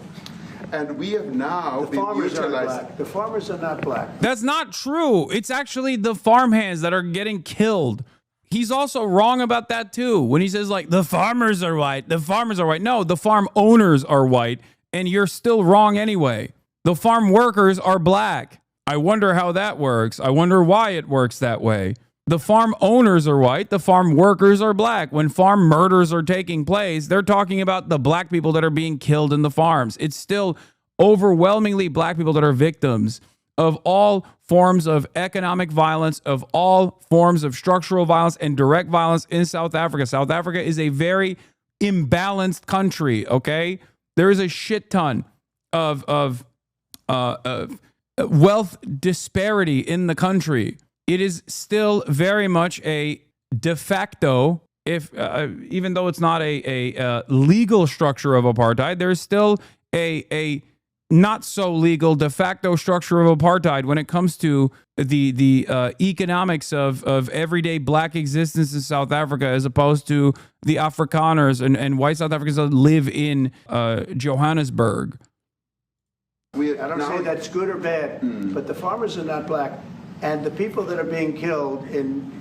And we have now been utilizing. The farmers are not black. That's not true. It's actually the farmhands that are getting killed. He's also wrong about that too. When he says like the farmers are white, the farmers are white. No, the farm owners are white, and you're still wrong anyway. The farm workers are black. I wonder how that works. I wonder why it works that way. The farm owners are white. The farm workers are black. When farm murders are taking place, they're talking about the black people that are being killed in the farms. It's still overwhelmingly black people that are victims of all forms of economic violence, of all forms of structural violence and direct violence in South Africa. South Africa is a very imbalanced country, okay? There is a shit ton of wealth disparity in the country. It is still very much a de facto, even though it's not a legal structure of apartheid, there's still a not so legal de facto structure of apartheid when it comes to the economics of everyday black existence in South Africa, as opposed to the Afrikaners and white South Africans that live in Johannesburg. I don't say that's good or bad, but the farmers are not black. And the people that are being killed in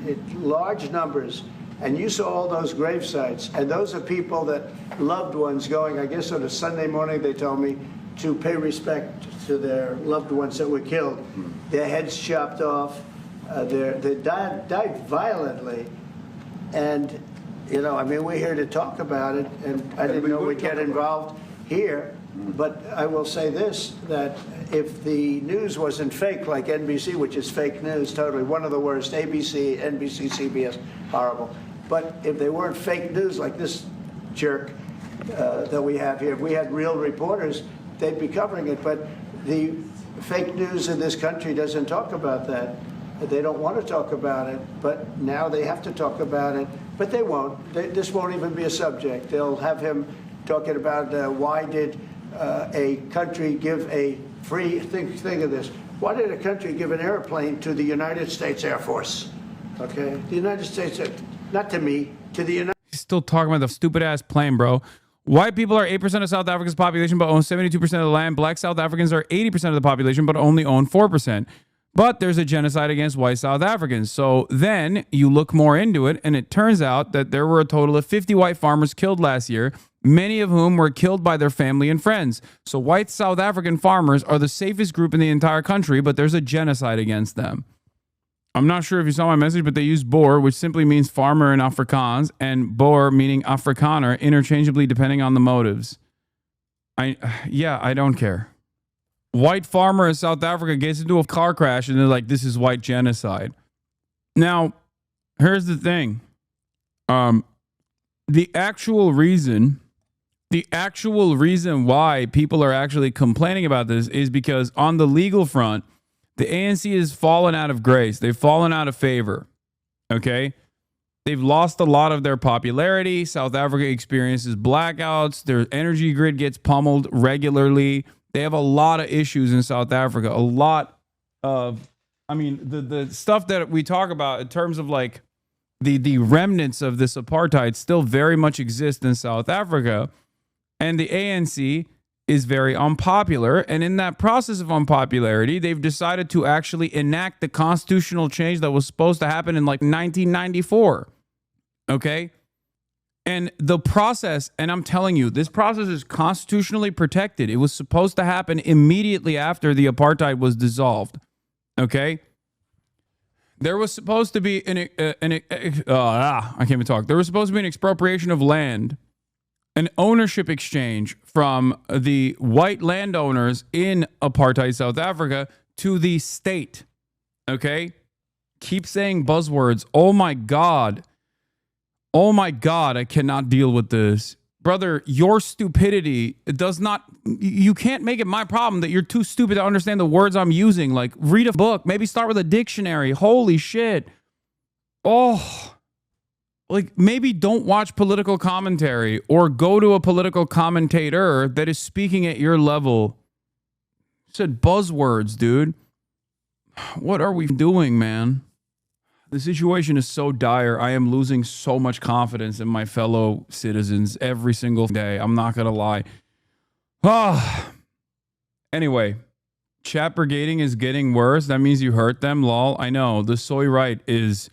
large numbers, and you saw all those grave sites, and those are people that loved ones going, I guess on a Sunday morning, they told me, to pay respect to their loved ones that were killed. Their heads chopped off, they died violently. And, you know, I mean, we're here to talk about it, and I didn't know we'd get involved here. But I will say this, that if the news wasn't fake like NBC, which is fake news, totally, one of the worst, ABC, NBC, CBS, horrible. But if they weren't fake news like this jerk that we have here, if we had real reporters, they'd be covering it. But the fake news in this country doesn't talk about that. They don't want to talk about it, but now they have to talk about it. But they won't. This won't even be a subject. They'll have him talking about why did a country give a free, think of this, why did a country give an airplane to the United States Air Force? Okay, the United States, not to me, to the United He's still talking about the stupid ass plane, bro. White people are 8% of South Africa's population, but own 72% of the land. Black South Africans are 80% of the population, but only own 4%. But there's a genocide against white South Africans. So then you look more into it, and it turns out that there were a total of 50 white farmers killed last year, many of whom were killed by their family and friends. So white South African farmers are the safest group in the entire country, but there's a genocide against them. I'm not sure if you saw my message, but they use Boer, which simply means farmer in Afrikaans, and Boer meaning Afrikaner, interchangeably depending on the motives. I don't care. White farmer in South Africa gets into a car crash and they're like, this is white genocide. Now, here's the thing. The actual reason why people are actually complaining about this is because on the legal front, the ANC has fallen out of grace. They've fallen out of favor. Okay? They've lost a lot of their popularity. South Africa experiences blackouts. Their energy grid gets pummeled regularly. They have a lot of issues in South Africa. A lot of, the stuff that we talk about in terms of like the remnants of this apartheid still very much exist in South Africa. And the ANC is very unpopular. And in that process of unpopularity, they've decided to actually enact the constitutional change that was supposed to happen in like 1994. Okay? And the process, and I'm telling you, this process is constitutionally protected. It was supposed to happen immediately after the apartheid was dissolved. Okay? There was supposed to be I can't even talk. There was supposed to be an expropriation of land, an ownership exchange from the white landowners in apartheid South Africa to the state. Okay? Keep saying buzzwords. Oh my God. Oh my God, I cannot deal with this. Brother, your stupidity does not, you can't make it my problem that you're too stupid to understand the words I'm using. Like, read a book, maybe start with a dictionary. Holy shit. Oh, like maybe don't watch political commentary or go to a political commentator that is speaking at your level. Said buzzwords, dude. What are we doing, man? The situation is so dire. I am losing so much confidence in my fellow citizens every single day. I'm not going to lie. Anyway, chat brigading is getting worse. That means you hurt them, lol. I know. The soy right is...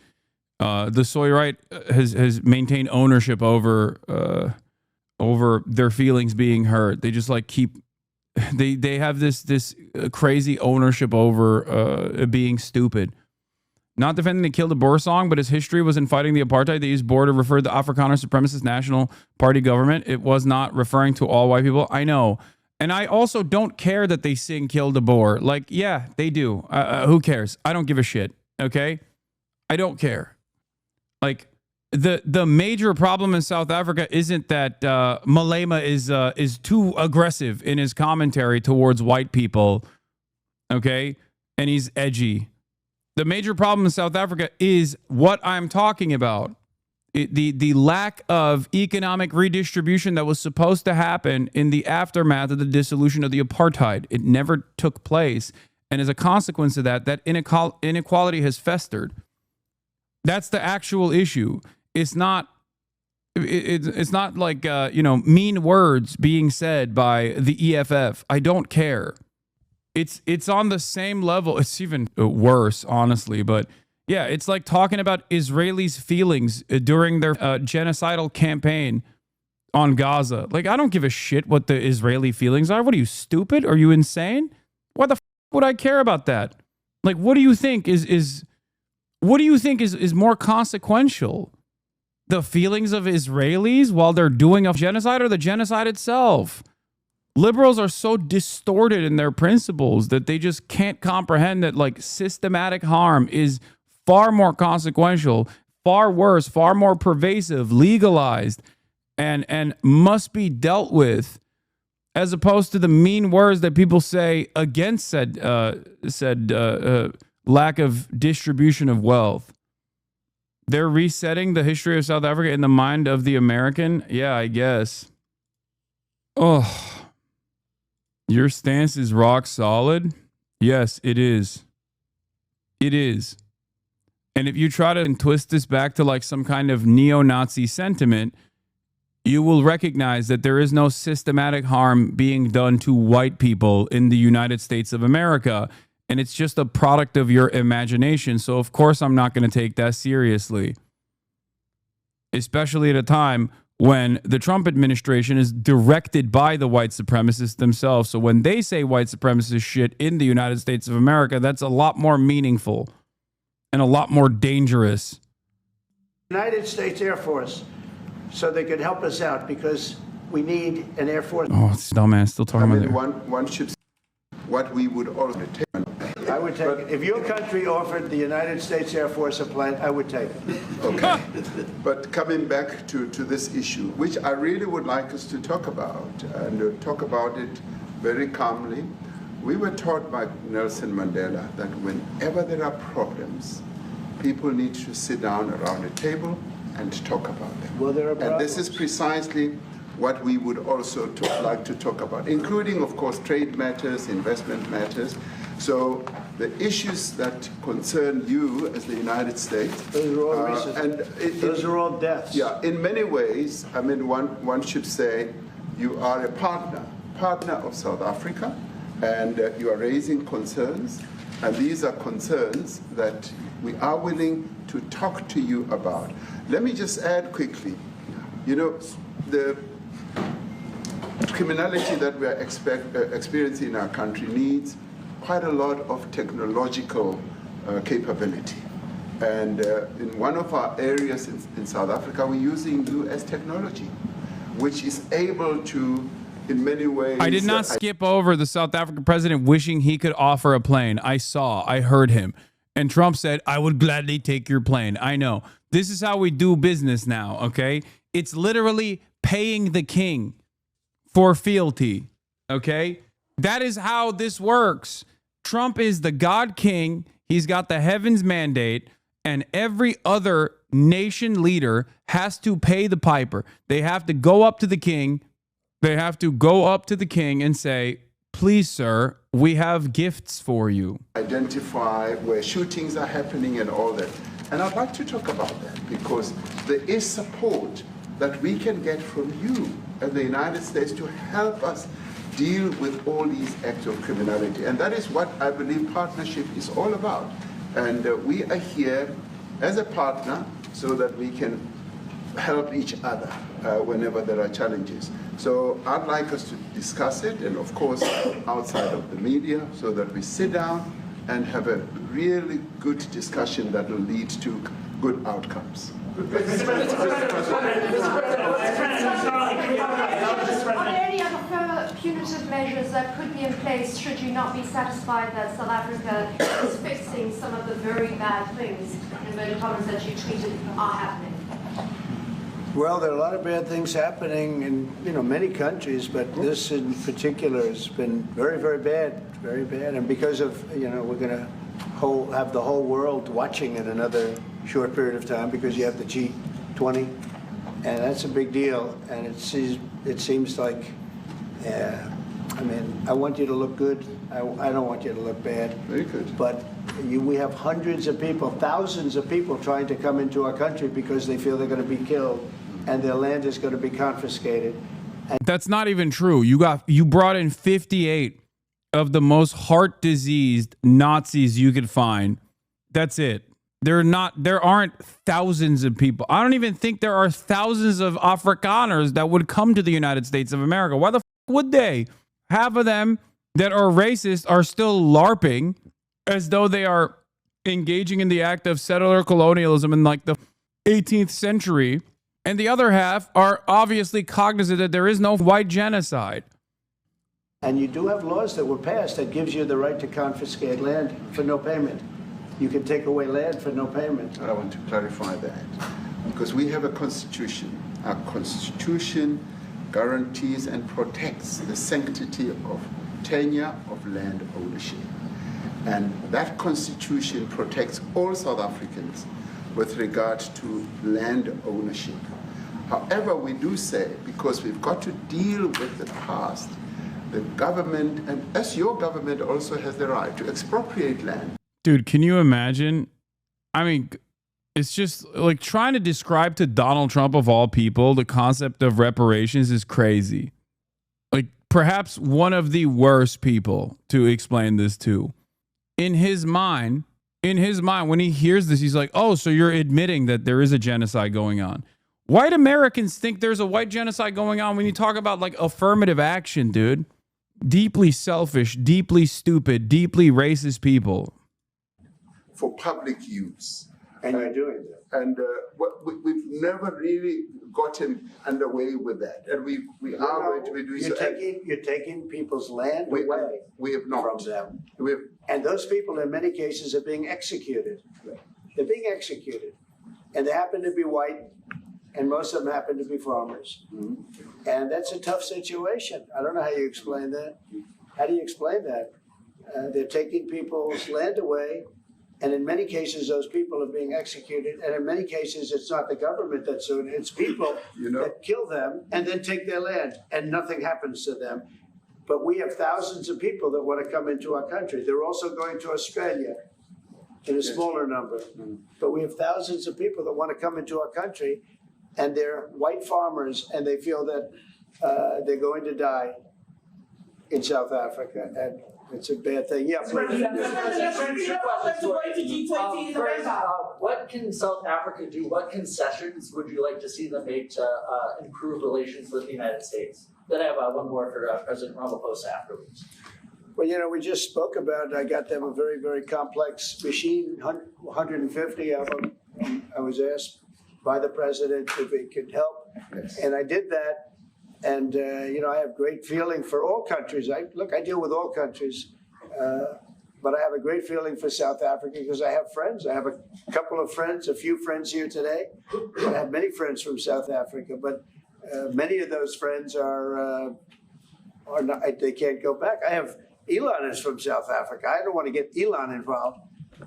the soy right has maintained ownership over their feelings being hurt. They just like keep... They have this crazy ownership over being stupid. Not defending the Kill the Boer song, but his history was in fighting the apartheid. They used Boer to refer to the Afrikaner supremacist national party government. It was not referring to all white people. I know. And I also don't care that they sing Kill the Boer. Like, yeah, they do. Who cares? I don't give a shit. Okay? I don't care. Like, the major problem in South Africa isn't that Malema is too aggressive in his commentary towards white people. Okay? And he's edgy. The major problem in South Africa is what I'm talking about. The lack of economic redistribution that was supposed to happen in the aftermath of the dissolution of the apartheid. It never took place. And as a consequence of that, that inequality has festered. That's the actual issue. It's not like, mean words being said by the EFF. I don't care. It's on the same level. It's even worse, honestly. But yeah, it's like talking about Israelis' feelings during their genocidal campaign on Gaza. Like, I don't give a shit what the Israeli feelings are. What are you, stupid? Are you insane? Why the f would I care about that? Like, what do you think is more consequential? The feelings of Israelis while they're doing a genocide, or the genocide itself? Liberals are so distorted in their principles that they just can't comprehend that like systematic harm is far more consequential, far worse, far more pervasive, legalized, and must be dealt with, as opposed to the mean words that people say against said lack of distribution of wealth. They're resetting the history of South Africa in the mind of the American. Yeah, I guess. Oh. Your stance is rock solid? Yes, it is. It is. And if you try to twist this back to like some kind of neo-Nazi sentiment, you will recognize that there is no systematic harm being done to white people in the United States of America. and it's just a product of your imagination. So of course I'm not going to take that seriously, especially at a time when the Trump administration is directed by the white supremacists themselves. So when they say white supremacist shit in the United States of America, that's a lot more meaningful and a lot more dangerous. United States Air Force, so they could help us out, because we need an Air Force. Oh, it's dumbass still talking about it. One should what we would all take. I would take it. If your country offered the United States Air Force a plane, I would take it. Okay. But coming back to this issue, which I really would like us to talk about, and talk about it very calmly. We were taught by Nelson Mandela that whenever there are problems, people need to sit down around a table and talk about them. Well, there are problems. And this is precisely what we would also like to talk about, including, of course, trade matters, investment matters. So the issues that concern you as the United States. Those are all recent. Those are all deaths. Yeah, in many ways, I mean, one should say you are a partner of South Africa, and you are raising concerns, and these are concerns that we are willing to talk to you about. Let me just add quickly, you know, the criminality that we are experiencing in our country needs quite a lot of technological capability. And in one of our areas in South Africa, we're using US technology, which is able to, in many ways... I did not skip over the South African president wishing he could offer a plane. I heard him. And Trump said, I would gladly take your plane. I know. This is how we do business now, okay? It's literally paying the king for fealty, okay? That is how this works. Trump is the God King. He's got the heavens mandate, and every other nation leader has to pay the piper. They have to go up to the king. They have to go up to the king and say, please, sir, we have gifts for you. Identify where shootings are happening and all that. And I'd like to talk about that because there is support that we can get from you and the United States to help us deal with all these acts of criminality. And that is what I believe partnership is all about. And we are here as a partner so that we can help each other whenever there are challenges. So I'd like us to discuss it, and of course outside of the media, so that we sit down and have a really good discussion that will lead to good outcomes. Are there any other further punitive measures that could be in place should you not be satisfied that South Africa is fixing some of the very bad things, inverted commas, that you tweeted are happening? Well, there are a lot of bad things happening in many countries, but this in particular has been very, very bad, very bad. And because of we're going to have the whole world watching in another short period of time because you have the G20, and that's a big deal. And it seems like, I mean, I want you to look good. I don't want you to look bad. Very good. But we have hundreds of people, thousands of people trying to come into our country because they feel they're going to be killed and their land is going to be confiscated. That's not even true. You brought in 58 of the most heart diseased Nazis you could find. That's it. There aren't thousands of people. I don't even think there are thousands of Afrikaners that would come to the United States of America. Why the f would they? Half of them that are racist are still LARPing as though they are engaging in the act of settler colonialism in like the 18th century. And the other half are obviously cognizant that there is no white genocide. And you do have laws that were passed that gives you the right to confiscate land for no payment. You can take away land for no payment. I want to clarify that because we have a constitution. Our constitution guarantees and protects the sanctity of tenure of land ownership. And that constitution protects all South Africans with regard to land ownership. However, we do say, because we've got to deal with the past, the government, and as your government also has the right to expropriate land. Dude, can you imagine? I mean, it's just like trying to describe to Donald Trump of all people the concept of reparations is crazy. Like perhaps one of the worst people to explain this to. in his mind, when he hears this, he's like, oh, so you're admitting that there is a genocide going on. White Americans think there's a white genocide going on when you talk about like affirmative action, dude. Deeply selfish, deeply stupid, deeply racist people. For public use. And you're doing that. And we've never really gotten underway with that. And we are going to be doing so. You're taking people's land away we have not. from them. And those people, in many cases, are being executed. They're being executed. And they happen to be white, and most of them happen to be farmers. And that's a tough situation. I don't know how you explain that. How do you explain that? They're taking people's land away, and in many cases, those people are being executed. And in many cases, it's not the government that's doing it. It's people that kill them and then take their land, and nothing happens to them. But we have thousands of people that want to come into our country. They're also going to Australia in a smaller number. But we have thousands of people that want to come into our country, and they're white farmers, and they feel that they're going to die in South Africa. And it's a bad thing. Yeah, please. What can South Africa do? What concessions would you like to see them make to improve relations with the United States? Then I have one more for President Ramaphosa afterwards. Well, you know, we just spoke about, I got them a very, very complex machine, 150 of them. I was asked by the president if it could help, and I did that. And, you know, I have great feeling for all countries. I deal with all countries, but I have a great feeling for South Africa because I have friends. I have a couple of friends, a few friends here today. I have many friends from South Africa, but many of those friends are not, they can't go back. I have, Elon is from South Africa. I don't want to get Elon involved.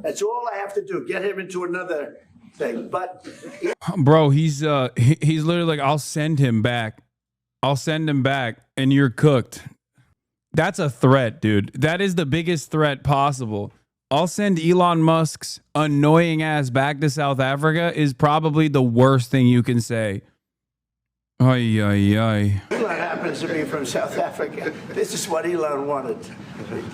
That's all I have to do, get him into another thing. But bro, he's literally like, I'll send him back. I'll send him back and you're cooked. That's a threat, dude. That is the biggest threat possible. I'll send Elon Musk's annoying ass back to South Africa is probably the worst thing you can say. Ay, ay, ay. Elon happens to be from South Africa. This is what Elon wanted.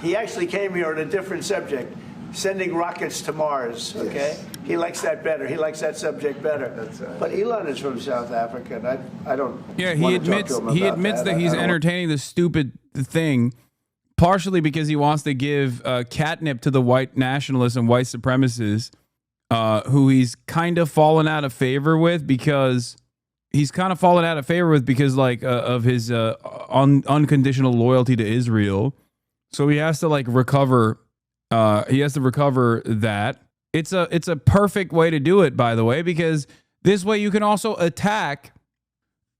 He actually came here on a different subject, sending rockets to Mars, okay? Yes. He likes that better. He likes that subject better. That's right. But Elon is from South Africa, and I don't. Yeah, he admits that he's entertaining the stupid thing, partially because he wants to give catnip to the white nationalists and white supremacists, who he's kind of fallen out of favor with because like of his unconditional loyalty to Israel. So he has to like recover. He has to recover that. It's a perfect way to do it, by the way, because this way you can also attack.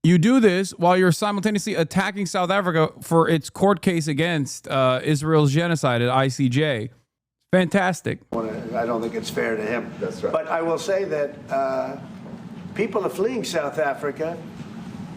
You do this while you're simultaneously attacking South Africa for its court case against Israel's genocide at ICJ. Fantastic. I don't think it's fair to him. That's right. But I will say that people are fleeing South Africa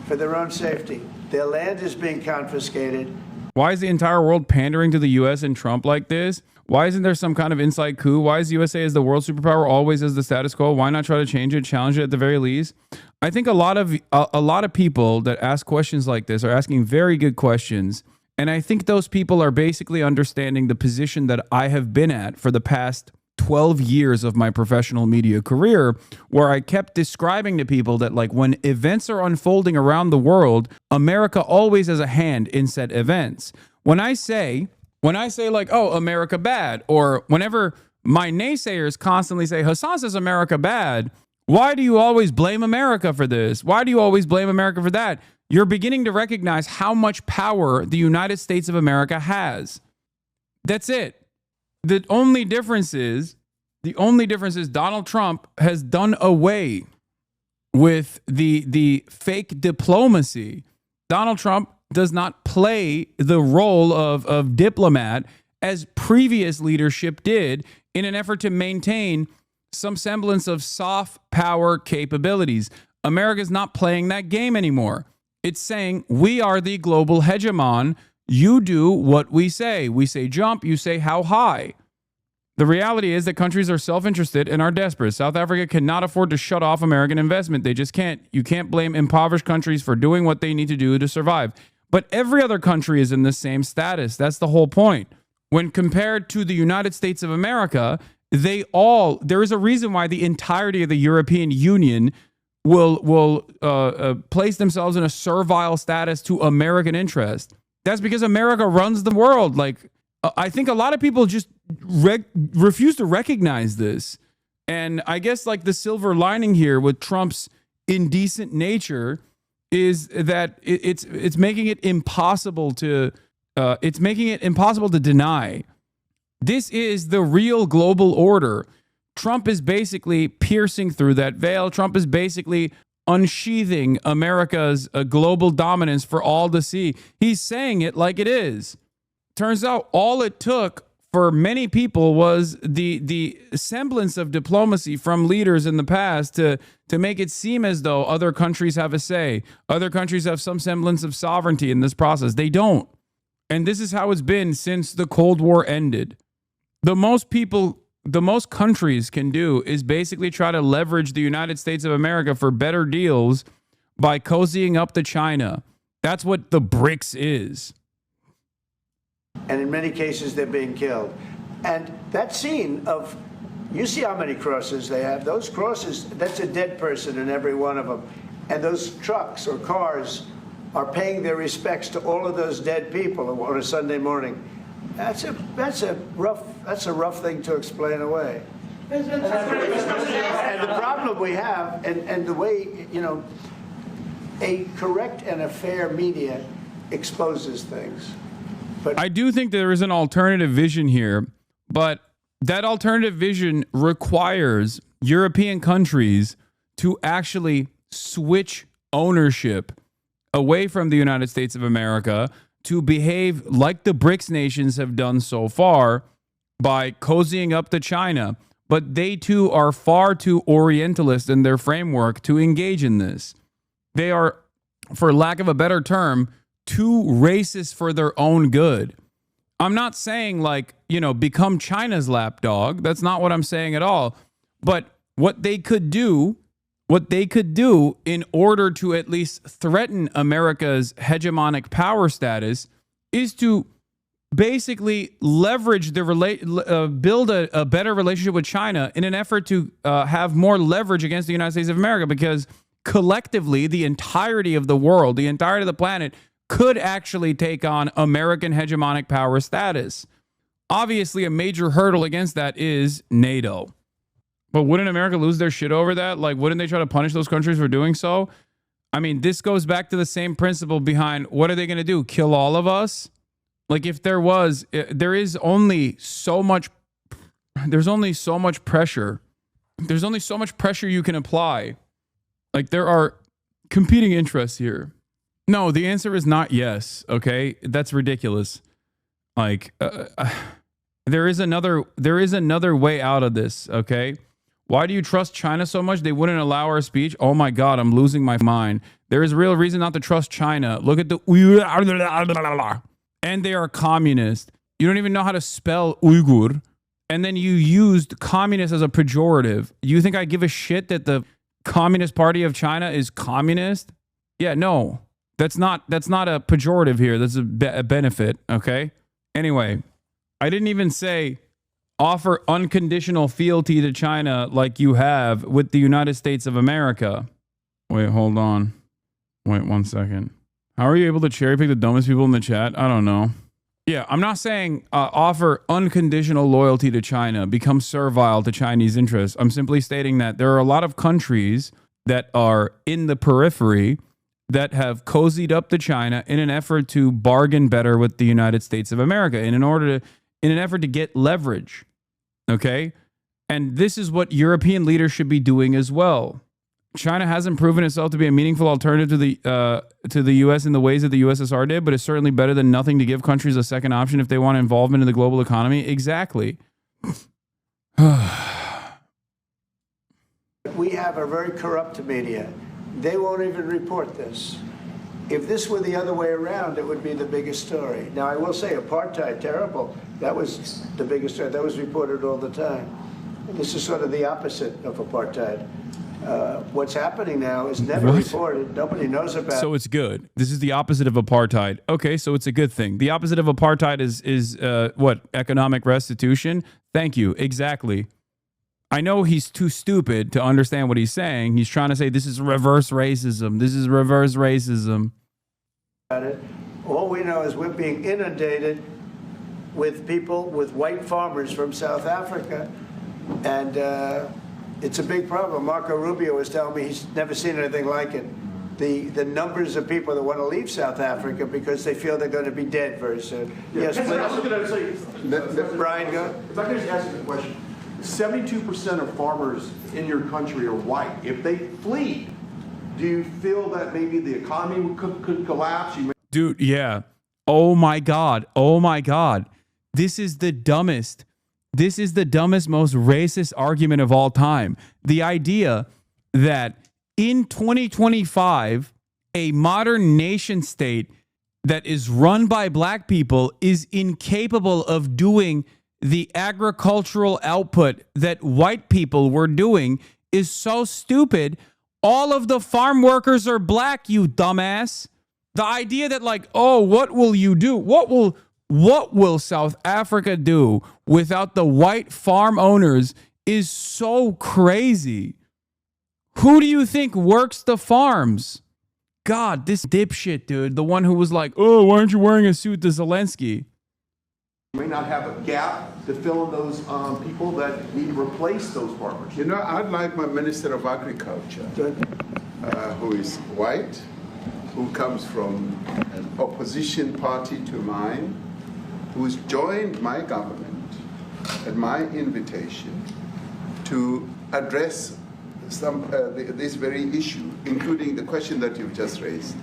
for their own safety. Their land is being confiscated. Why is the entire world pandering to the U.S. and Trump like this? Why isn't there some kind of inside coup? Why is the USA as the world superpower always as the status quo? Why not try to change it, challenge it at the very least? I think a lot of people that ask questions like this are asking very good questions. And I think those people are basically understanding the position that I have been at for the past 12 years of my professional media career, where I kept describing to people that like when events are unfolding around the world, America always has a hand in said events. When I say like, oh, America bad, or whenever my naysayers constantly say, Hasan says America bad, why do you always blame America for this? Why do you always blame America for that? You're beginning to recognize how much power the United States of America has. That's it. The only difference is Donald Trump has done away with the fake diplomacy. Donald Trump does not play the role of diplomat as previous leadership did in an effort to maintain some semblance of soft power capabilities. America's not playing that game anymore. It's saying we are the global hegemon. You do what we say. We say jump, you say how high. The reality is that countries are self-interested and are desperate. South Africa cannot afford to shut off American investment. They just can't. You can't blame impoverished countries for doing what they need to do to survive. But every other country is in the same status. That's the whole point. when compared to the United States of America, there is a reason why the entirety of the European Union will place themselves in a servile status to American interest. That's because America runs the world. Like, I think a lot of people just refuse to recognize this. And I guess like the silver lining here with Trump's indecent nature is that it's making it impossible to deny. This is the real global order. Trump is basically piercing through that veil. Trump is basically unsheathing America's global dominance for all to see. He's saying it like it is. Turns out all it took for many people was the semblance of diplomacy from leaders in the past to make it seem as though other countries have a say. Other countries have some semblance of sovereignty in this process. They don't. And this is how it's been since the Cold War ended. The most countries can do is basically try to leverage the United States of America for better deals by cozying up to China. That's what the BRICS is. And in many cases, they're being killed. And that scene of, you see how many crosses they have. Those crosses, that's a dead person in every one of them. And those trucks or cars are paying their respects to all of those dead people on a Sunday morning. That's a rough thing to explain away. And the problem we have, and the way, a correct and a fair media exposes things. But I do think there is an alternative vision here, but that alternative vision requires European countries to actually switch ownership away from the United States of America to behave like the BRICS nations have done so far by cozying up to China. But they too are far too Orientalist in their framework to engage in this. They are, for lack of a better term, too racist for their own good. I'm not saying become China's lapdog. That's not what I'm saying at all. But what they could do in order to at least threaten America's hegemonic power status is to basically leverage build a better relationship with China in an effort to have more leverage against the United States of America, because collectively, the entirety of the world, the entirety of the planet could actually take on American hegemonic power status. Obviously, a major hurdle against that is NATO. But wouldn't America lose their shit over that? Like, wouldn't they try to punish those countries for doing so? I mean, this goes back to the same principle behind what are they going to do? Kill all of us? Like, if there is only so much, there's only so much pressure. There's only so much pressure you can apply. Like, there are competing interests here. No, the answer is not yes. Okay, that's ridiculous. Like, there is another way out of this. Okay, why do you trust China so much? They wouldn't allow our speech. Oh my God, I'm losing my mind. There is real reason not to trust China. Look at the and they are communist. You don't even know how to spell Uyghur, and then you used communist as a pejorative. You think I give a shit that the Communist Party of China is communist? Yeah, no. That's not a pejorative here. That's a benefit, okay? Anyway, I didn't even say offer unconditional fealty to China like you have with the United States of America. Wait, hold on. Wait 1 second. How are you able to cherry pick the dumbest people in the chat? I don't know. Yeah, I'm not saying offer unconditional loyalty to China, become servile to Chinese interests. I'm simply stating that there are a lot of countries that are in the periphery that have cozied up to China in an effort to bargain better with the United States of America, in an effort to get leverage. Okay? And this is what European leaders should be doing as well. China hasn't proven itself to be a meaningful alternative to the U.S. in the ways that the USSR did, but it's certainly better than nothing to give countries a second option if they want involvement in the global economy. Exactly. we have a very corrupt media. They won't even report this. If this were the other way around, it would be the biggest story. Now, I will say apartheid, terrible. That was the biggest story. That was reported all the time. This is sort of the opposite of apartheid. What's happening now is never reported. Nobody knows about it. So it's good. This is the opposite of apartheid. Okay, so it's a good thing. The opposite of apartheid is what? Economic restitution? Thank you. Exactly. I know he's too stupid to understand what he's saying. He's trying to say this is reverse racism. This is reverse racism. All we know is we're being inundated with people, with white farmers from South Africa, and it's a big problem. Marco Rubio was telling me he's never seen anything like it. The numbers of people that want to leave South Africa because they feel they're going to be dead very soon. Yes, please. I was going to say, Brian, go. If I could just ask you a question. 72% of farmers in your country are white. If they flee, do you feel that maybe the economy could collapse? Dude, yeah. Oh my God. Oh my God. This is the dumbest. This is the dumbest, most racist argument of all time. The idea that in 2025, a modern nation state that is run by black people is incapable of doing the agricultural output that white people were doing is so stupid. All of the farm workers are black, you dumbass. The idea that like, oh, what will you do? What will South Africa do without the white farm owners is so crazy. Who do you think works the farms? God, this dipshit, dude. The one who was like, oh, why aren't you wearing a suit to Zelensky? May not have a gap to fill in those people that need to replace those farmers. You know, I'd like my Minister of Agriculture, who is white, who comes from an opposition party to mine, who's joined my government at my invitation to address this very issue, including the question that you've just raised.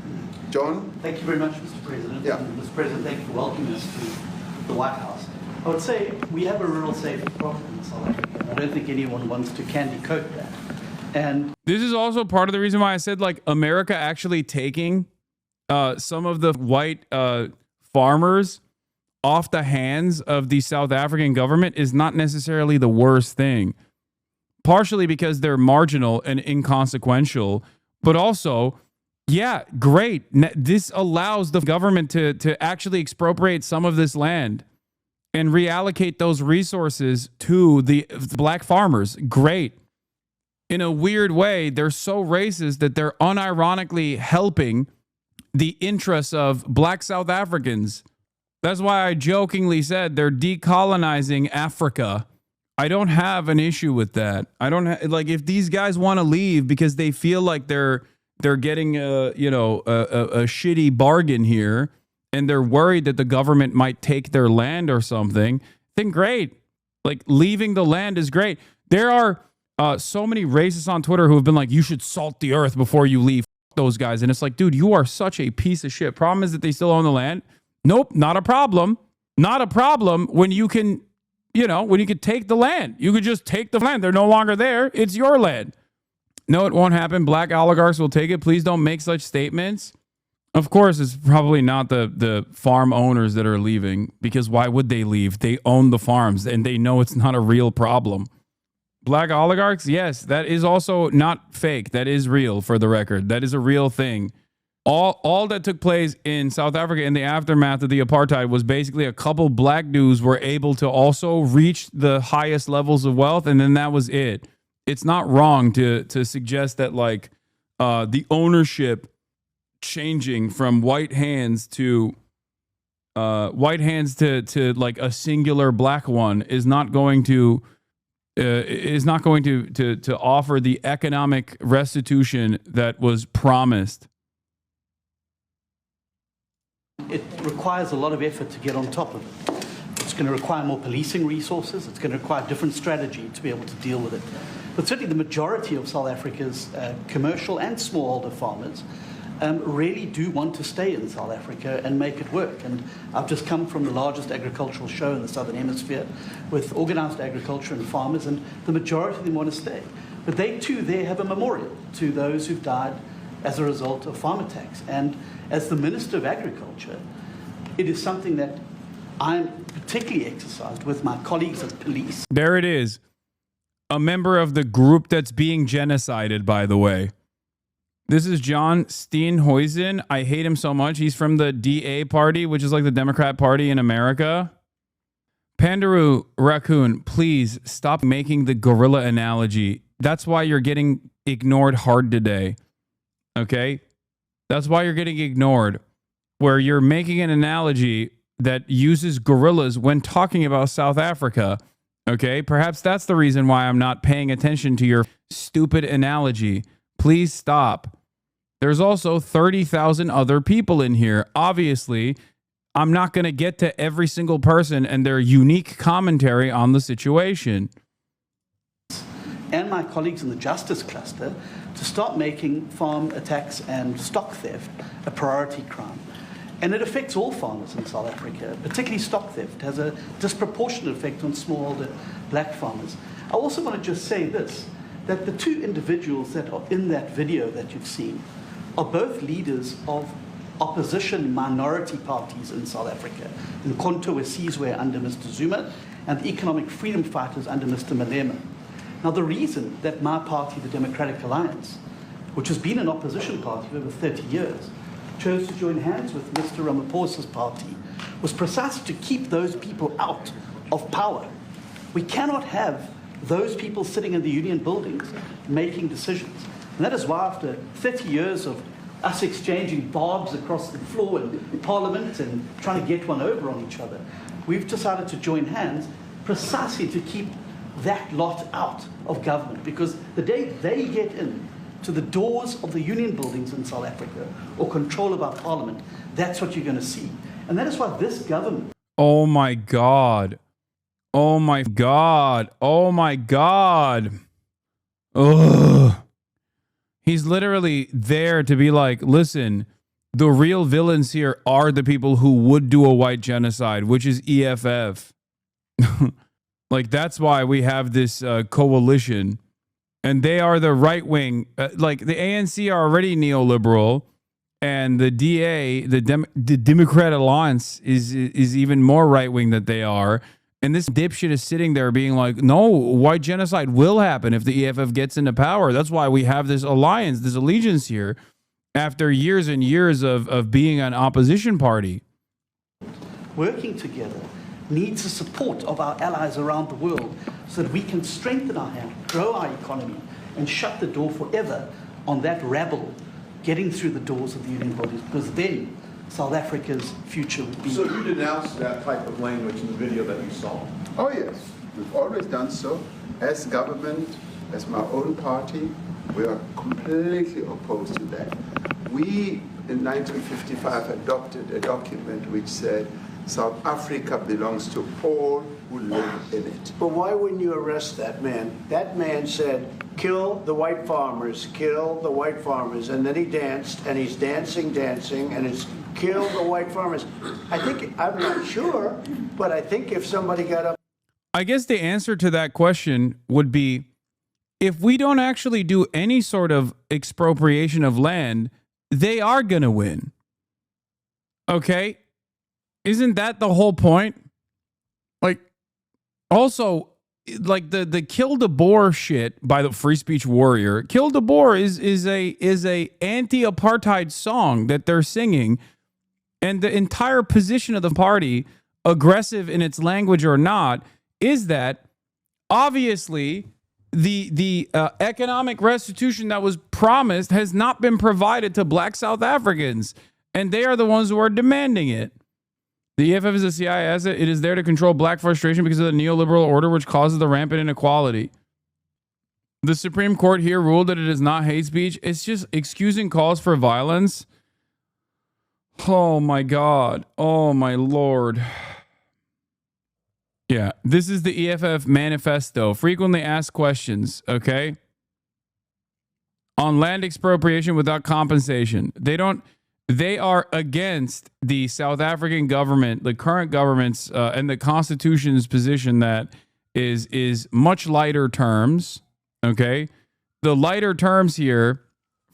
John? Thank you very much, Mr. President. Yeah. Mr. President, thank you for welcoming us to the White House. I would say we have a rural safe problem in South Africa. I don't think anyone wants to candy coat that. And this is also part of the reason why I said like America actually taking some of the white farmers off the hands of the South African government is not necessarily the worst thing. Partially because they're marginal and inconsequential, but also, yeah, great. This allows the government to actually expropriate some of this land and reallocate those resources to the black farmers. Great. In a weird way, they're so racist that they're unironically helping the interests of black South Africans. That's why I jokingly said they're decolonizing Africa. I don't have an issue with that. I don't like if these guys want to leave because they feel like they're getting a shitty bargain here and they're worried that the government might take their land or something. Then great. Like leaving the land is great. There are so many racists on Twitter who have been like, you should salt the earth before you leave. Those guys. And it's like, dude, you are such a piece of shit. Problem is that they still own the land. Nope, not a problem. Not a problem when you can, when you could take the land. You could just take the land. They're no longer there. It's your land. No, it won't happen. Black oligarchs will take it. Please don't make such statements. Of course, it's probably not the farm owners that are leaving, because why would they leave? They own the farms and they know it's not a real problem. Black oligarchs, yes, that is also not fake. That is real, for the record. That is a real thing. All that took place in South Africa in the aftermath of the apartheid was basically a couple black dudes were able to also reach the highest levels of wealth, and then that was it. It's not wrong to suggest that like the ownership changing from white hands to like a singular black one is not going to offer the economic restitution that was promised. it requires a lot of effort to get on top of it. It's going to require more policing resources. It's going to require a different strategy to be able to deal with it. But certainly the majority of South Africa's commercial and smallholder farmers really do want to stay in South Africa and make it work. And I've just come from the largest agricultural show in the Southern Hemisphere with organized agriculture and farmers, and the majority of them want to stay. But they too there have a memorial to those who've died as a result of farm attacks. And as the Minister of Agriculture, it is something that I'm particularly exercised with my colleagues as police. There it is. a member of the group that's being genocided, by the way. This is John Steenhuisen. I hate him so much. He's from the DA party, which is like the Democrat Party in America. Pandaroo Raccoon, please stop making the gorilla analogy. That's why you're getting ignored hard today. Okay? That's why you're getting ignored. Where you're making an analogy that uses gorillas when talking about South Africa. Okay? Perhaps that's the reason why I'm not paying attention to your stupid analogy. Please stop. There's also 30,000 other people in here. Obviously, I'm not going to get to every single person and their unique commentary on the situation. And my colleagues in the justice cluster to start making farm attacks and stock theft a priority crime. And it affects all farmers in South Africa, particularly stock theft. It has a disproportionate effect on smallholder black farmers. I also want to just say this, that the two individuals that are in that video that you've seen are both leaders of opposition minority parties in South Africa. Umkhonto we Sizwe under Mr. Zuma and the economic freedom fighters under Mr. Malema. Now the reason that my party, the Democratic Alliance, which has been an opposition party for over 30 years, chose to join hands with Mr. Ramaphosa's party was precisely to keep those people out of power. We cannot have those people sitting in the union buildings making decisions. And that is why after 30 years of us exchanging barbs across the floor in Parliament and trying to get one over on each other, we've decided to join hands precisely to keep that lot out of government. Because the day they get in to the doors of the union buildings in South Africa or control of our Parliament, that's what you're going to see. And that is why this government... Oh my God. Oh my God. Oh my God. Ugh. He's literally there to be like, listen, the real villains here are the people who would do a white genocide, which is EFF. Like, that's why we have this coalition. And they are the right wing. Like, the ANC are already neoliberal. And the DA, the Democrat Alliance, is even more right wing than they are. And this dipshit is sitting there being like, no, white genocide will happen if the EFF gets into power. That's why we have this alliance, this allegiance here, after years and years of being an opposition party. Working together needs the support of our allies around the world so that we can strengthen our hand, grow our economy, and shut the door forever on that rabble getting through the doors of the union bodies, because then South Africa's future would be... So you denounced that type of language in the video that you saw? Oh yes, we've always done so. As government, as my own party, we are completely opposed to that. We, in 1955, adopted a document which said South Africa belongs to all who live in it. But why wouldn't you arrest that man? That man said, kill the white farmers, kill the white farmers. And then he danced, and he's dancing, and it's kill the white farmers. I think, I'm not sure, but I think if somebody got up. I guess the answer to that question would be, if we don't actually do any sort of expropriation of land, they are going to win. Okay? Isn't that the whole point? Like, also, like the Kill the Boer shit by the Free Speech Warrior. Kill the Boer is a anti-apartheid song that they're singing, and the entire position of the party, aggressive in its language or not, is that obviously the economic restitution that was promised has not been provided to black South Africans, and they are the ones who are demanding it. The EFF is a CIA asset. It is there to control black frustration because of the neoliberal order, which causes the rampant inequality. The Supreme Court here ruled that it is not hate speech. It's just excusing calls for violence. Oh my God. Oh my Lord. Yeah, this is the EFF manifesto. Frequently asked questions, okay? On land expropriation without compensation. They are against the South African government, the current government's and the Constitution's position that is much lighter terms, okay? The lighter terms here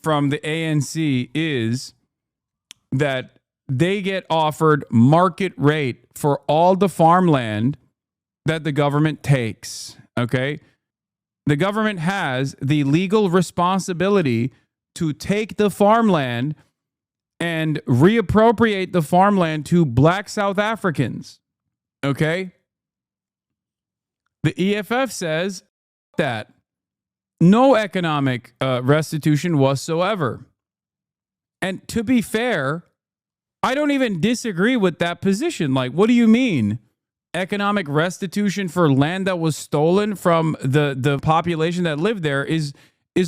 from the ANC is that they get offered market rate for all the farmland that the government takes, okay? The government has the legal responsibility to take the farmland and reappropriate the farmland to black South Africans. Okay? The EFF says that no economic restitution whatsoever. And to be fair, I don't even disagree with that position. Like, what do you mean? Economic restitution for land that was stolen from the population that lived there is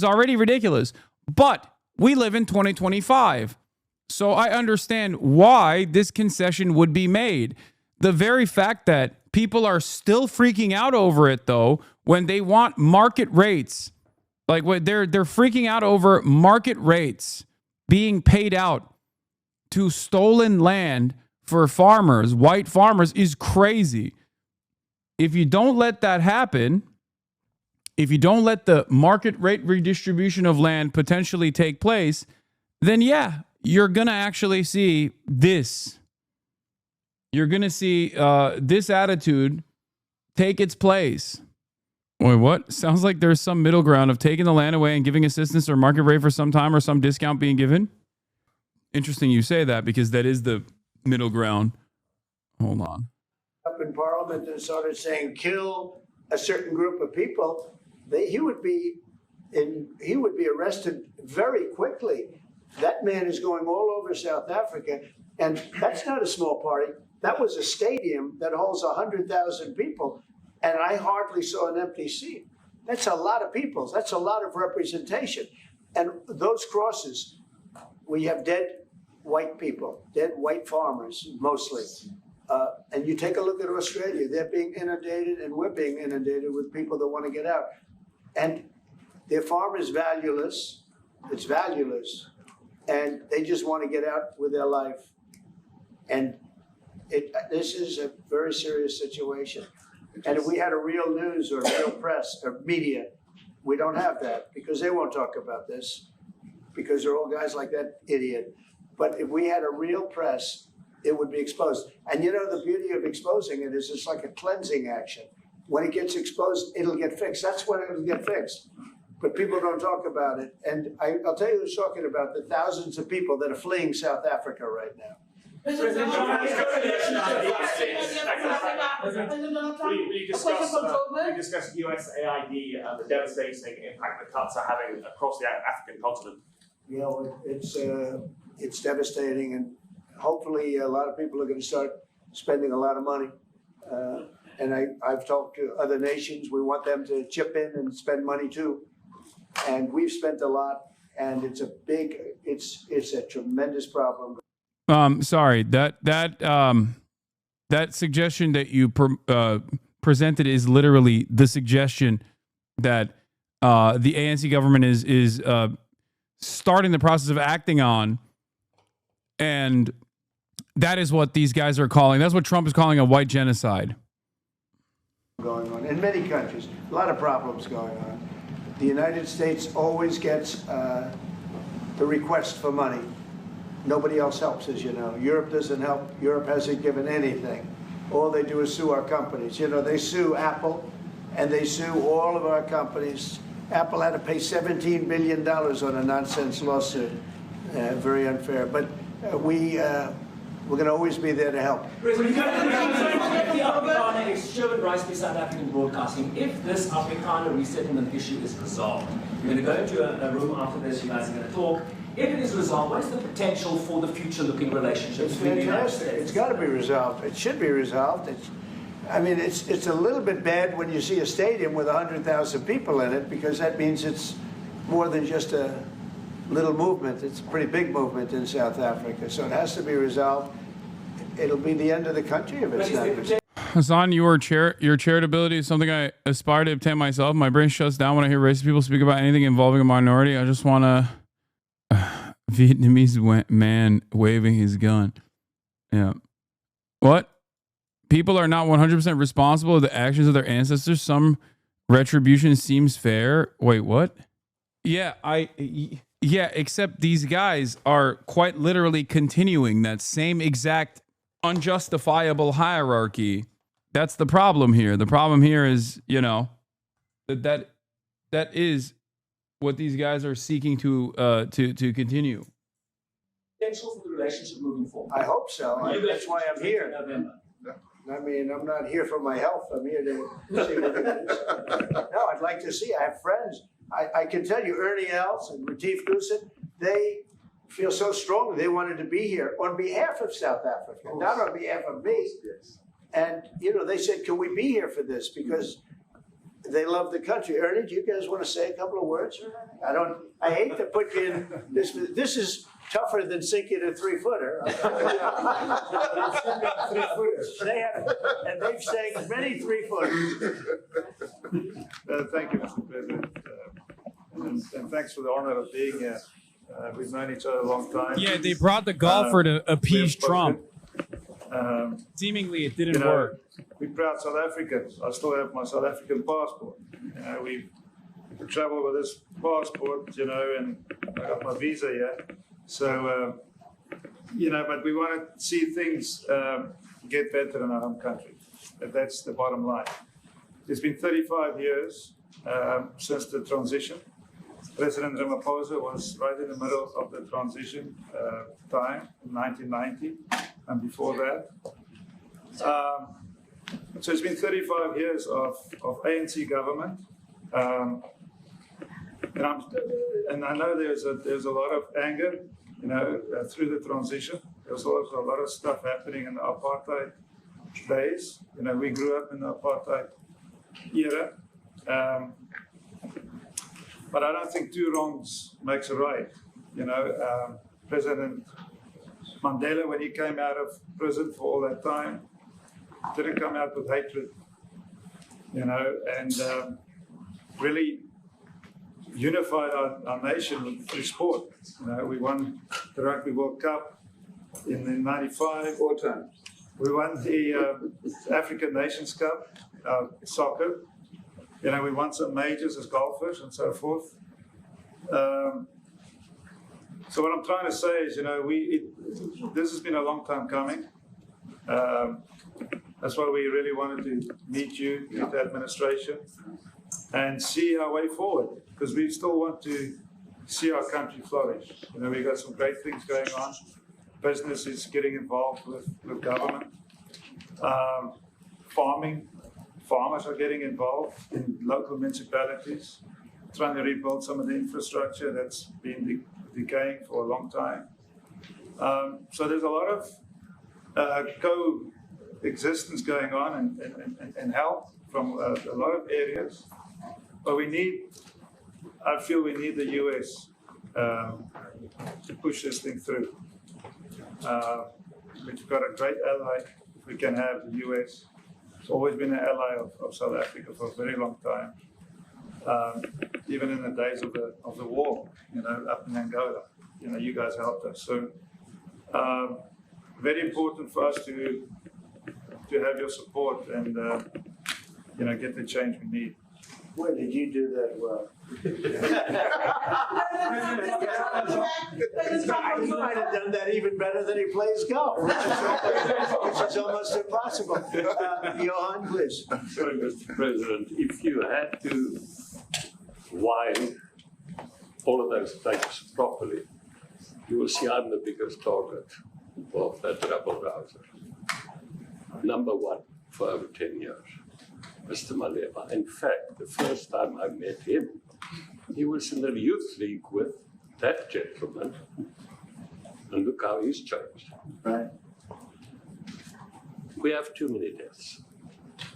already ridiculous. But we live in 2025. So I understand why this concession would be made. The very fact that people are still freaking out over it, though, when they want market rates, like what they're freaking out over market rates being paid out to stolen land for farmers, white farmers, is crazy. If you don't let that happen, if you don't let the market rate redistribution of land potentially take place, then yeah, you're going to actually see this. You're going to see this attitude take its place. Wait, what? Sounds like there's some middle ground of taking the land away and giving assistance or market rate for some time or some discount being given. Interesting you say that, because that is the middle ground. Hold on. Up in Parliament and started saying kill a certain group of people, he would be arrested very quickly. That man is going all over South Africa, and that's not a small party. That was a stadium that holds 100,000 people, and I hardly saw an empty seat. That's a lot of people. That's a lot of representation. And those crosses, we have dead white people, dead white farmers mostly. And you take a look at Australia, they're being inundated, and we're being inundated with people that want to get out. And their farm is valueless. It's valueless. And they just want to get out with their life. And this is a very serious situation. And if we had a real news or real press or media, we don't have that, because they won't talk about this, because they're all guys like that idiot. But if we had a real press, it would be exposed. And you know, the beauty of exposing it is it's like a cleansing action. When it gets exposed, it'll get fixed. That's when it'll get fixed. But people don't talk about it. And I'll tell you who's talking about the thousands of people that are fleeing South Africa right now. We discussed USAID and the devastating impact the cuts are having across the African continent. You know, it's devastating, and hopefully a lot of people are going to start spending a lot of money. And I've talked to other nations. We want them to chip in and spend money too. And we've spent a lot, and it's a tremendous problem. Sorry, that suggestion that you presented is literally the suggestion that the ANC government is starting the process of acting on, and that is what these guys are calling. That's what Trump is calling a white genocide. Going on in many countries, a lot of problems going on. The United States always gets the request for money. Nobody else helps, as you know. Europe doesn't help. Europe hasn't given anything. All they do is sue our companies. You know, they sue Apple, and they sue all of our companies. Apple had to pay $17 billion on a nonsense lawsuit. Very unfair. But we're going to always be there to help. The Afrikaner is human rights to South African broadcasting. If this Afrikaner resettlement issue is resolved, you're going to go into a room after this, you guys are going to talk. If it is resolved, what is the potential for the future-looking relationship between the United States? It's got to be resolved. It should be resolved. It's a little bit bad when you see a stadium with 100,000 people in it, because that means it's more than just a little movement. It's a pretty big movement in South Africa. So it has to be resolved. It'll be the end of the country if it's not resolved. Hasan, your charitability is something I aspire to obtain myself. My brain shuts down when I hear racist people speak about anything involving a minority. I just want to... Vietnamese man waving his gun. Yeah. What? People are not 100% responsible for the actions of their ancestors. Some retribution seems fair. Wait, what? Yeah, except these guys are quite literally continuing that same exact unjustifiable hierarchy. That's the problem here. The problem here is, you know, that That is what these guys are seeking to continue. Potential for the relationship moving forward. I hope so. That's why I'm here. November. I mean, I'm not here for my health. I'm here to see what it is. No, I'd like to see. I have friends. I can tell you, Ernie Els and Retief Goosen, they feel so strongly they wanted to be here on behalf of South Africa, not on behalf of me. And, you know, they said, can we be here for this? Because they love the country. Ernie, do you guys want to say a couple of words? I hate to put you in this. This is tougher than sinking a 3-footer. And they've sank many 3-footers. Thank you, Mr. President. And thanks for the honor of being here. We've known each other a long time. Yeah, they brought the golfer to appease Trump. Seemingly, it didn't work. We're proud South Africans. I still have my South African passport. We travel with this passport, and I got my visa here. So, but we want to see things get better in our home country. That's the bottom line. It's been 35 years since the transition. President Ramaphosa was right in the middle of the transition time in 1990 and before that. So it's been 35 years of ANC government. And I know there's a lot of anger, through the transition. There's also a lot of stuff happening in the apartheid days. We grew up in the apartheid era. But I don't think two wrongs makes a right. President Mandela, when he came out of prison for all that time, didn't come out with hatred, and really unified our nation through sport. We won the Rugby World Cup in '95. 4 times. We won the African Nations Cup, soccer. We won some majors as golfers and so forth. So what I'm trying to say is, this has been a long time coming. That's why we really wanted to meet you, meet the administration, and see our way forward, because we still want to see our country flourish. We've got some great things going on. Business is getting involved with government. Farmers are getting involved in local municipalities, trying to rebuild some of the infrastructure that's been decaying for a long time. So there's a lot of coexistence going on and help from a lot of areas. But I feel we need the US to push this thing through. We've got a great ally if we can have the US. It's always been an ally of South Africa for a very long time. Even in the days of the war, up in Angola, you guys helped us. So very important for us to have your support and get the change we need. Where did you do that well? He might have done that even better than he plays golf, which is almost impossible. Johan, please. Sorry, Mr. President, if you had to wind all of those plates properly, you will see I'm the biggest target of that rabble-rouser. Number one for over 10 years. Mr. Malema. In fact, the first time I met him, he was in the youth league with that gentleman. And look how he's changed. Right. We have too many deaths,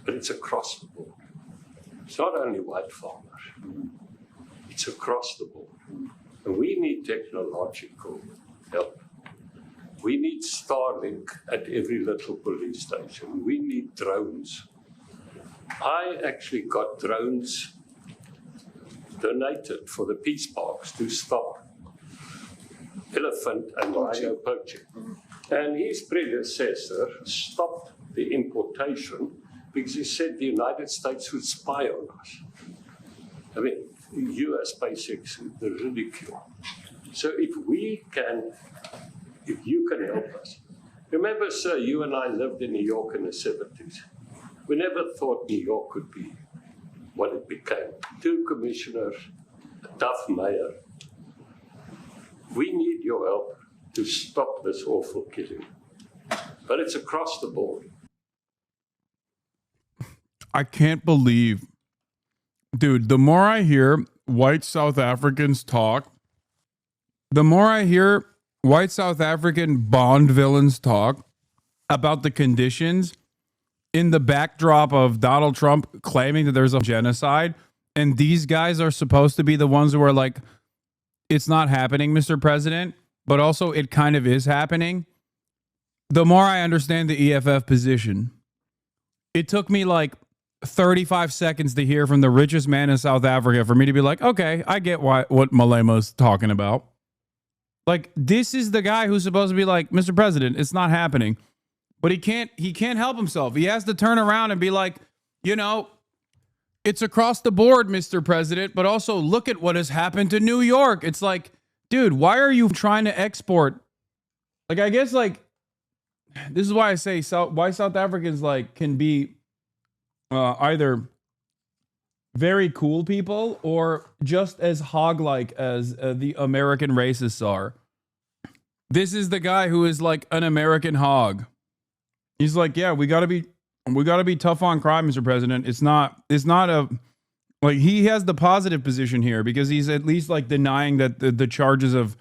but it's across the board. It's not only white farmers, it's across the board. And we need technological help. We need Starlink at every little police station. We need drones. I actually got drones donated for the peace parks to stop elephant and rhino poaching. And his predecessor stopped the importation because he said the United States would spy on us. I mean, US basics, the ridicule. So if you can help us. Remember, sir, you and I lived in New York in the 70s. We never thought New York could be what it became. 2 commissioners, a tough mayor. We need your help to stop this awful killing. But it's across the board. I can't believe, dude, the more I hear white South Africans talk, the more I hear white South African Bond villains talk about the conditions in the backdrop of Donald Trump claiming that there's a genocide, and these guys are supposed to be the ones who are like, it's not happening, Mr. President, but also it kind of is happening. The more I understand the EFF position. It took me like 35 seconds to hear from the richest man in South Africa for me to be like, okay, I get what Malema's talking about. Like, this is the guy who's supposed to be like, Mr. President, it's not happening. But he can't help himself. He has to turn around and be like, you know, it's across the board, Mr. President, but also look at what has happened to New York. It's like, dude, why are you trying to export? Like, I guess, like, this is why I say why South Africans, like, can be either very cool people or just as hog-like as the American racists are. This is the guy who is like an American hog. He's like, yeah, we gotta be tough on crime, Mr. President. It's not a, like, he has the positive position here because he's at least like denying that the charges of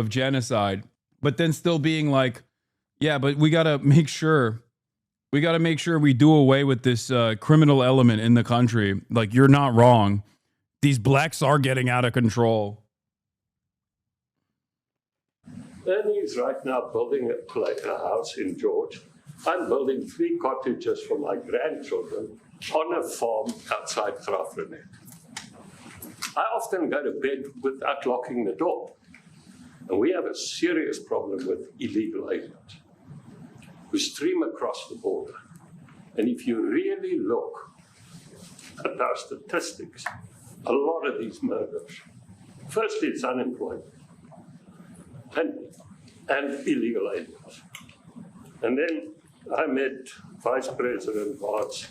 genocide, but then still being like, yeah, but we gotta make sure we do away with this criminal element in the country. Like, you're not wrong. These blacks are getting out of control. And he's right now building a house in George. I'm building 3 cottages for my grandchildren on a farm outside Graaff-Reinet. I often go to bed without locking the door. And we have a serious problem with illegal aliens who stream across the border. And if you really look at our statistics, a lot of these murders, firstly, it's unemployment and illegal aliens. And then I met Vice President Bartz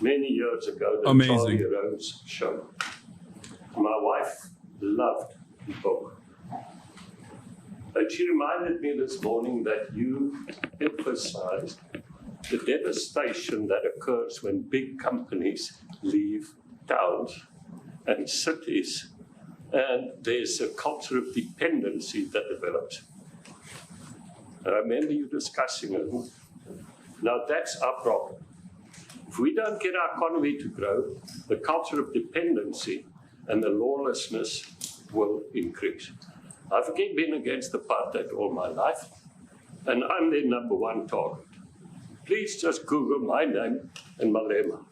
many years ago, the Charlie Rose show. My wife loved the book. And she reminded me this morning that you emphasized the devastation that occurs when big companies leave towns and cities, and there's a culture of dependency that develops. And I remember you discussing it. Now that's our problem. If we don't get our economy to grow, the culture of dependency and the lawlessness will increase. I've been against apartheid all my life, and I'm their #1 target. Please just Google my name and Malema.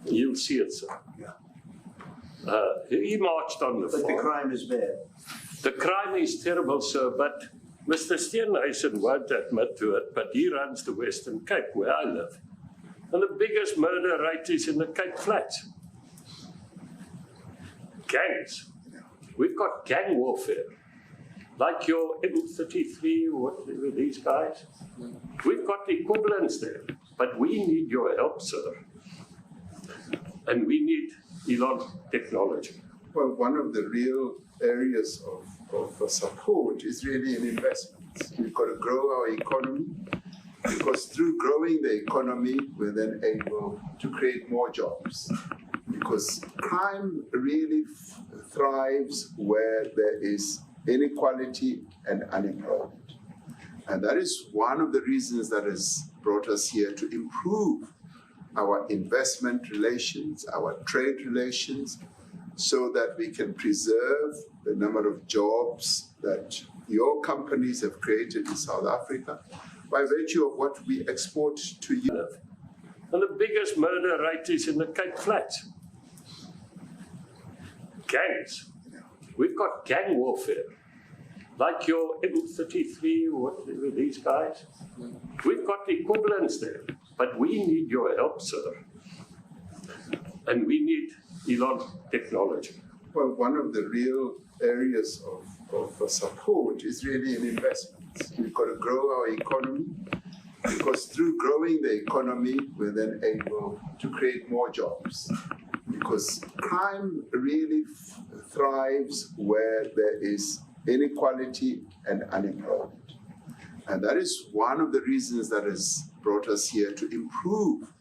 You'll see it, sir. He marched on the farm. But the crime is bad. The crime is terrible, sir, but Mr. Steenhuisen won't admit to it, but he runs the Western Cape, where I live. And the biggest murder rate is in the Cape Flats. Gangs. We've got gang warfare, like your M33, whatever these guys. We've got the equivalents there, but we need your help, sir. And we need Elon technology. Well, one of the real areas of support is really in investments. We've got to grow our economy, because through growing the economy, we're then able to create more jobs. Because crime really thrives where there is inequality and unemployment. And that is one of the reasons that has brought us here, to improve our investment relations, our trade relations, so that we can preserve the number of jobs that your companies have created in South Africa by virtue of what we export to you. And the biggest murder rate is in the Cape Flats. Gangs. We've got gang warfare, like your M33, whatever these guys. We've got the equivalents there, but we need your help, sir. And we need Elon technology. Well, one of the real areas of support is really in investments. We've got to grow our economy, because through growing the economy, we're then able to create more jobs. Because crime really thrives where there is inequality and unemployment. And that is one of the reasons that has brought us here, to improve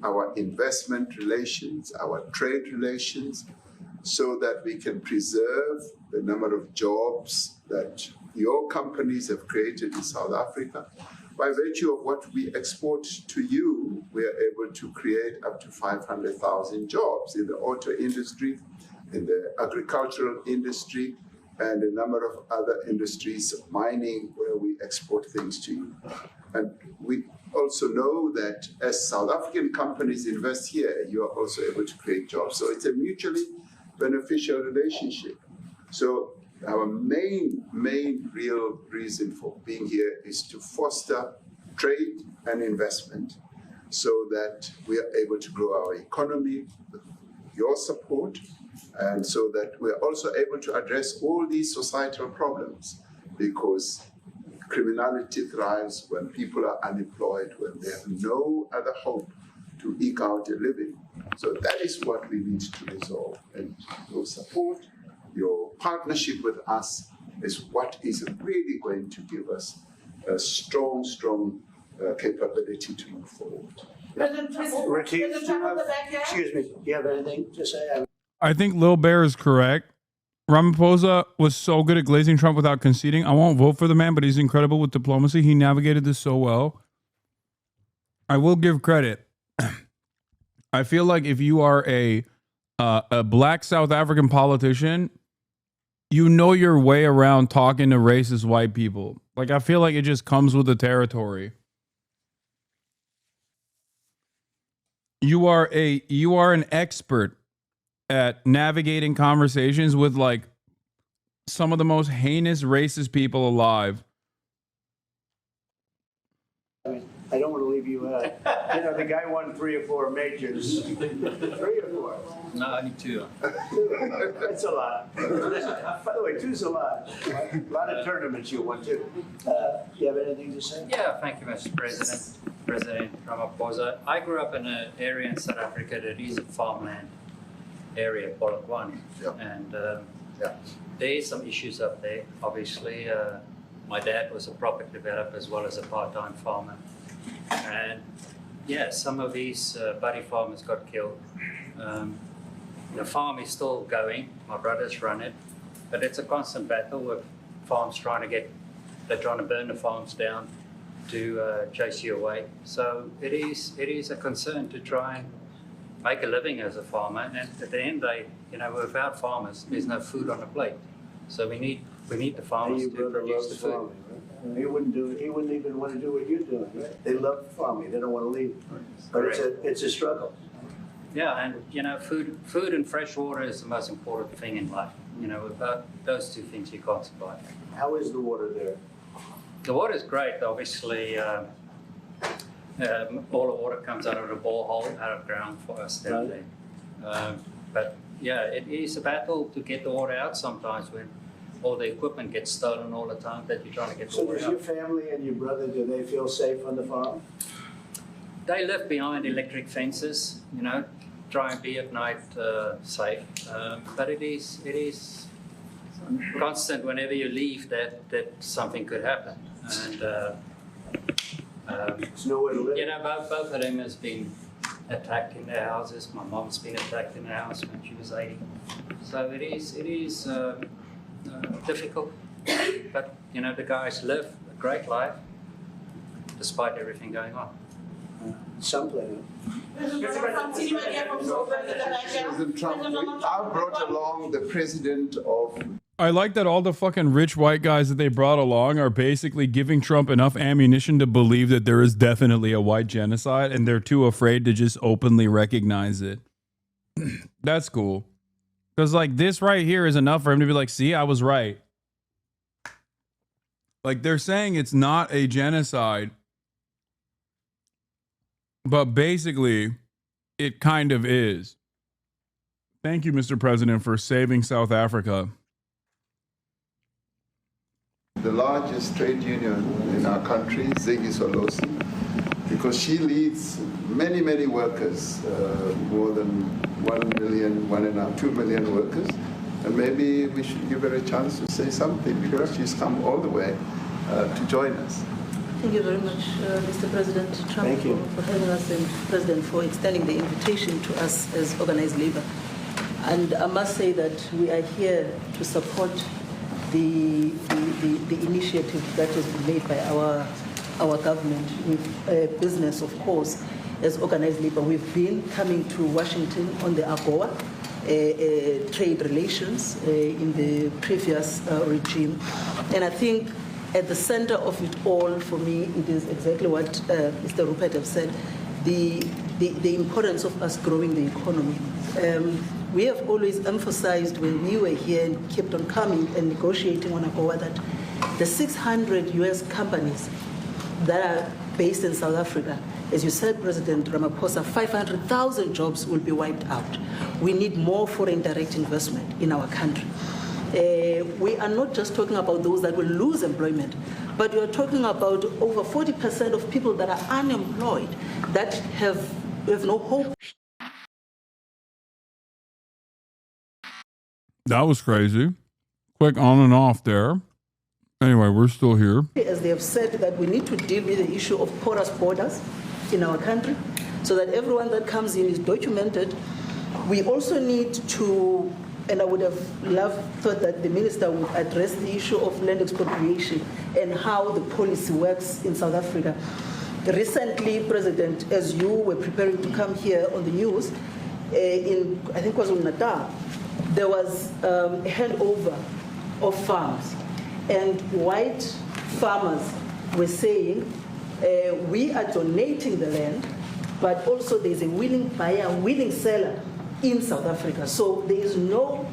our investment relations, our trade relations, so that we can preserve the number of jobs that your companies have created in South Africa. By virtue of what we export to you, we are able to create up to 500,000 jobs in the auto industry, in the agricultural industry, and a number of other industries, mining, where we export things to you. And we also know that as South African companies invest here, you are also able to create jobs. So it's a mutually beneficial relationship. So our main real reason for being here is to foster trade and investment so that we are able to grow our economy with your support, and so that we're also able to address all these societal problems, because criminality thrives when people are unemployed, when they have no other hope to eke out a living. So that is what we need to resolve. And your support, your partnership with us is what is really going to give us a strong capability to move forward. Excuse me, do you have anything to say? I think Lil Bear is correct. Ramaphosa was so good at glazing Trump without conceding. I won't vote for the man, but he's incredible with diplomacy. He navigated this so well. I will give credit. I feel like if you are a black South African politician, you know your way around talking to racist white people. Like, I feel like it just comes with the territory. You are an expert at navigating conversations with like some of the most heinous racist people alive. I don't want to leave you out. You know, the guy won 3 or 4 majors. 3 or 4? No, I need 2. That's a lot. By the way, 2's a lot. A lot of tournaments you won too. You have anything to say? Yeah, thank you, Mr. President. President Ramaphosa. I grew up in an area in South Africa that is a farmland area, Polokwane. Yeah. And there is some issues up there. Obviously, my dad was a property developer as well as a part-time farmer. And yeah, some of these buddy farmers got killed. The farm is still going. My brothers run it, but it's a constant battle with farms they're trying to burn the farms down to chase you away. So it is a concern to try and make a living as a farmer. And at the end, without farmers, there's no food on the plate. So we need the farmers to produce the food. Farming, right? He wouldn't even want to do what you're doing, right? They love farming. They don't want to leave. But it's a struggle. Yeah, and food and fresh water is the most important thing in life. Without those 2 things, you can't survive. How is the water there? The water is great. Obviously, all the water comes out of the borehole, out of ground for us down there. But yeah, it is a battle to get the water out sometimes when all the equipment gets stolen all the time that you're trying to get the water out. So does your family and your brother, do they feel safe on the farm? They live behind electric fences, try and be at night safe. But it is constant whenever you leave that something could happen. And there's nowhere to live. Both of them has been attacked in their houses. My mom's been attacked in her house when she was 80. So it is difficult. But the guys live a great life despite everything going on. Some play. President Trump, I brought along the president of... I like that all the fucking rich white guys that they brought along are basically giving Trump enough ammunition to believe that there is definitely a white genocide, and they're too afraid to just openly recognize it. That's cool. Because, like, this right here is enough for him to be like, see, I was right. Like, they're saying it's not a genocide, but basically, it kind of is. Thank you, Mr. President, for saving South Africa. The largest trade union in our country, Ziggy Solosi, because she leads many, many workers, more than 1 million, 2 million workers. And maybe we should give her a chance to say something, because she's come all the way to join us. Thank you very much, Mr. President Trump, Thank you. for having us, and President, for extending the invitation to us as organized labor. And I must say that we are here to support the initiative that has been made by our government with business, of course, as organized labor. We've been coming to Washington on the AGOA trade relations in the previous regime. And I think at the center of it all, for me, it is exactly what Mr. Rupert has said, the importance of us growing the economy. We have always emphasized when we were here and kept on coming and negotiating on AGOA that the 600 US companies that are based in South Africa, as you said, President Ramaphosa, 500,000 jobs will be wiped out. We need more foreign direct investment in our country. We are not just talking about those that will lose employment, but we are talking about over 40% of people that are unemployed, that have no hope. That was crazy. Quick on and off there. Anyway, we're still here. As they have said, that we need to deal with the issue of porous borders in our country so that everyone that comes in is documented. We also need to, and I would have thought that the minister would address the issue of land expropriation and how the policy works in South Africa. Recently, President, as you were preparing to come here on the news, in, I think it was in Natal, there was a handover of farms. And white farmers were saying, we are donating the land, but also there's a willing buyer, willing seller in South Africa. So there is no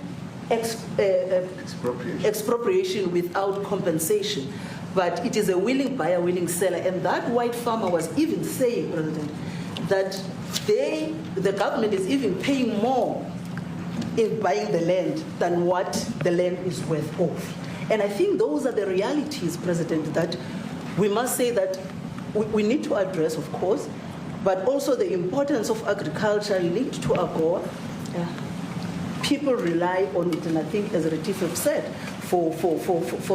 expropriation without compensation. But it is a willing buyer, willing seller. And that white farmer was even saying, President, that the government is even paying more in buying the land than what the land is worth of. And I think those are the realities, President, that we must say that we need to address, of course, but also the importance of agriculture linked to AGOA. People rely on it, and I think, as Retief have said, for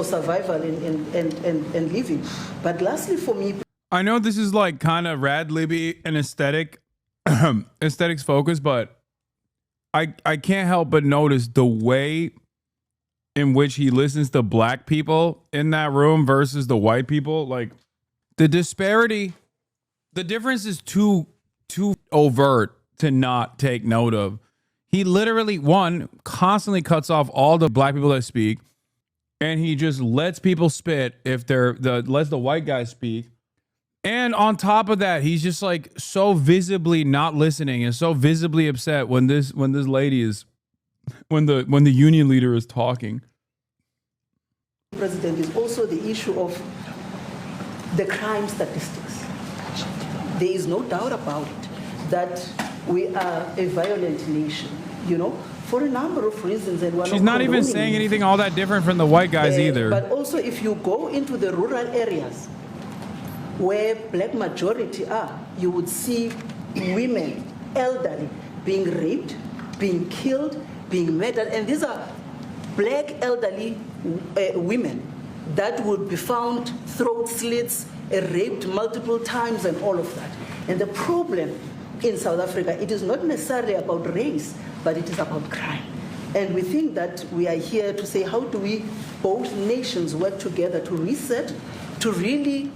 survival and living. But lastly, for me, I know this is like kind of rad libby and aesthetics focused, but I can't help but notice the way in which he listens to black people in that room versus the white people. Like, the disparity, the difference is too overt to not take note of. He literally, one, constantly cuts off all the black people that speak, and he just lets people spit if lets the white guys speak. And on top of that, he's just like so visibly not listening and so visibly upset when this lady is, when the union leader is talking. President, is also the issue of the crime statistics. There is no doubt about it that we are a violent nation, for a number of reasons. And she's not even saying anything all that different from the white guys either. But also, if you go into the rural areas where black majority are, you would see women, elderly, being raped, being killed, being murdered. And these are black elderly women that would be found throat slits, raped multiple times, and all of that. And the problem in South Africa, it is not necessarily about race, but it is about crime. And we think that we are here to say, how do we, both nations, work together to reset, to really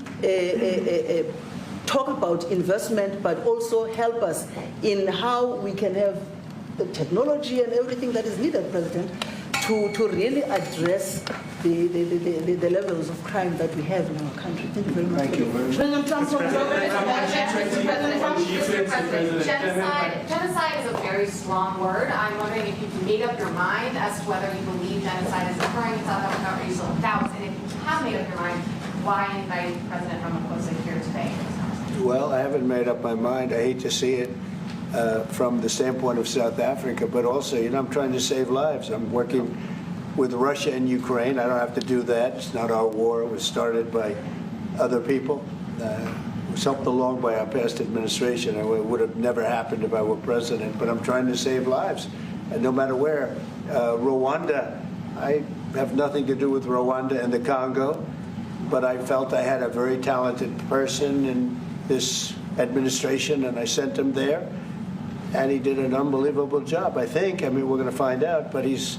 talk about investment, but also help us in how we can have the technology and everything that is needed, President, to really address the levels of crime that we have in our country. Thank you very much. Thank you very much. Genocide is a very strong word. I'm wondering if you've made up your mind as to whether you believe genocide is occurring in South Africa, or you still have doubts, and if you have made up your mind, why invite President Ramaphosa here today? Well, I haven't made up my mind. I hate to see it from the standpoint of South Africa, but also, I'm trying to save lives. I'm working with Russia and Ukraine. I don't have to do that. It's not our war. It was started by other people. was helped along by our past administration. It would have never happened if I were president, but I'm trying to save lives. And no matter where, Rwanda, I have nothing to do with Rwanda and the Congo, but I felt I had a very talented person in this administration, and I sent him there, and he did an unbelievable job, I think. I mean, we're going to find out, but he's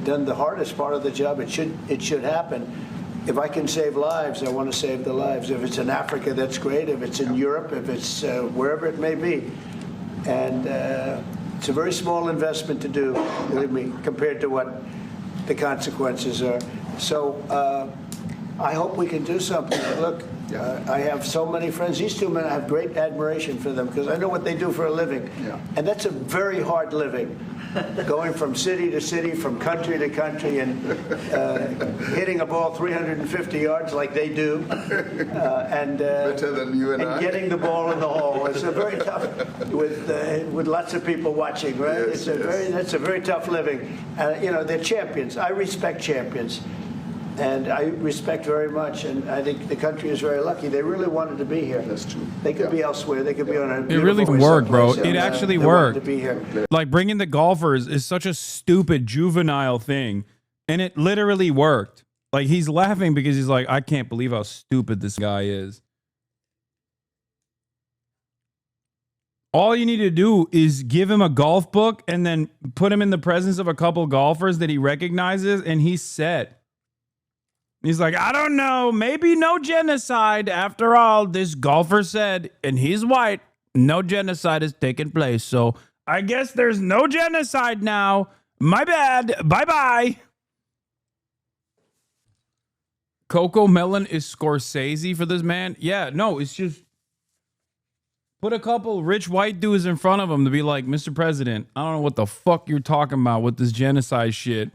done the hardest part of the job. It should happen. If I can save lives, I want to save the lives. If it's in Africa, that's great. If it's in Europe, if it's wherever it may be. And it's a very small investment to do, believe me, compared to what the consequences are. So I hope we can do something. Look, I have so many friends. These two men, I have great admiration for them because I know what they do for a living. Yeah. And that's a very hard living. Going from city to city, from country to country, and hitting a ball 350 yards like they do, and better than you and I. Getting the ball in the hole. It's a very tough with lots of people watching, right? Yes, That's a very tough living. You know, they're champions. I respect champions. And I respect very much, and I think the country is very lucky. They really wanted to be here. That's true. They could be elsewhere. They could be on a. It really worked, bro. It actually worked. To be here. Like bringing the golfers is such a stupid juvenile thing, and it literally worked. Like he's laughing because he's like, I can't believe how stupid this guy is. All you need to do is give him a golf book and then put him in the presence of a couple golfers that he recognizes, and he's set. He's like, I don't know, maybe no genocide. After all, this golfer said, and he's white, no genocide has taken place. So I guess there's no genocide now. My bad. Bye-bye. Coco Melon is Scorsese for this man? Yeah, no, it's just put a couple rich white dudes in front of him to be like, Mr. President, I don't know what the fuck you're talking about with this genocide shit.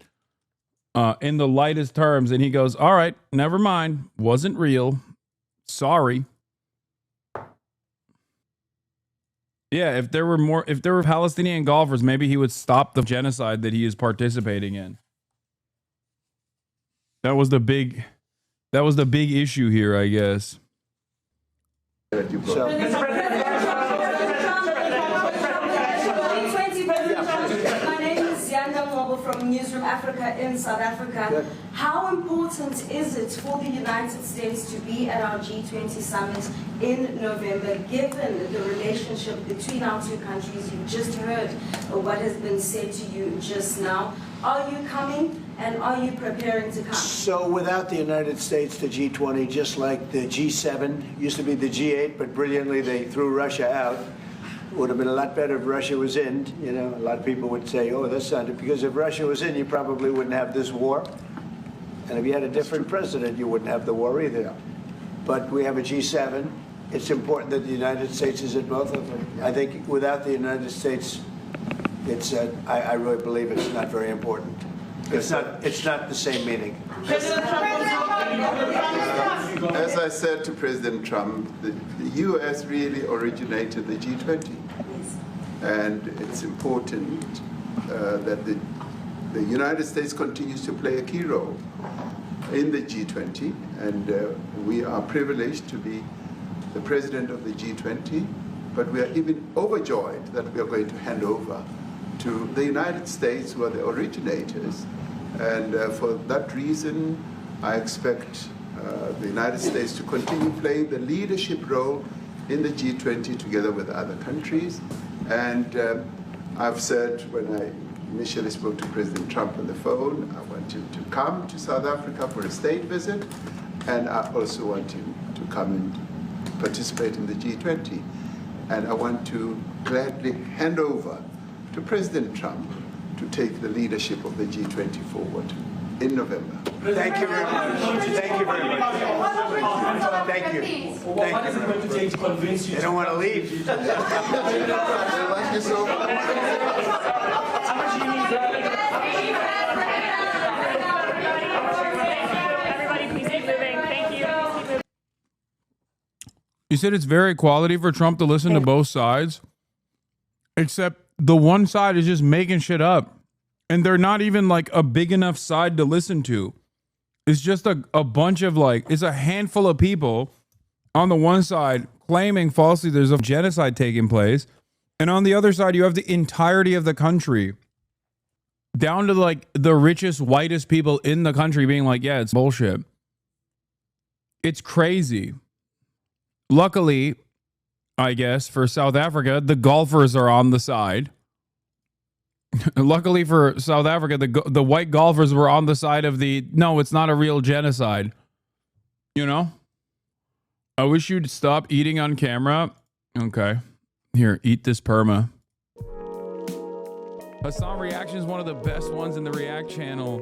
In the lightest terms, and he goes, all right, never mind, wasn't real, sorry. Yeah, if there were Palestinian golfers, maybe he would stop the genocide that he is participating in. That was the big issue here, I guess. From Newsroom Africa in South Africa. Good. How important is it for the United States to be at our G20 summit in November, given the relationship between our two countries? You've just heard what has been said to you just now. Are you coming, and are you preparing to come? So without the United States, the G20, just like the G7, used to be the G8, but brilliantly they threw Russia out. Would have been a lot better if Russia was in. You know, a lot of people would say, oh, that's not it. Because if Russia was in, you probably wouldn't have this war. And if you had a different president, you wouldn't have the war either. But we have a G7. It's important that the United States is at both of them. I think without the United States, it's I really believe it's not very important. It's not the same meaning. As I said to President Trump, the U.S. really originated the G20. And it's important that the United States continues to play a key role in the G20. And we are privileged to be the president of the G20, but we are even overjoyed that we are going to hand over to the United States, who are the originators. And for that reason, I expect the United States to continue playing the leadership role in the G20 together with other countries. And I've said when I initially spoke to President Trump on the phone, I want him to come to South Africa for a state visit, and I also want him to come and participate in the G20. And I want to gladly hand over to President Trump to take the leadership of the G20 forward in November. Thank you very much. Thank you very much. Thank you. What is it going to take to convince you? They don't want to leave. Thank you so much. How much do you need? Everybody, please keep moving. Thank you. You said it's very quality for Trump to listen to both sides, except the one side is just making shit up. And they're not even like a big enough side to listen to. It's just a bunch of like, it's a handful of people on the one side claiming falsely there's a genocide taking place. And on the other side, you have the entirety of the country, down to like the richest, whitest people in the country being like, yeah, it's bullshit. It's crazy. Luckily, I guess, for South Africa, the golfers are on the side. Luckily for South Africa, the white golfers were on the side of the, no, it's not a real genocide. You know? I wish you'd stop eating on camera. Okay. Here, eat this perma. Hasan Reactions is one of the best ones in the React channel.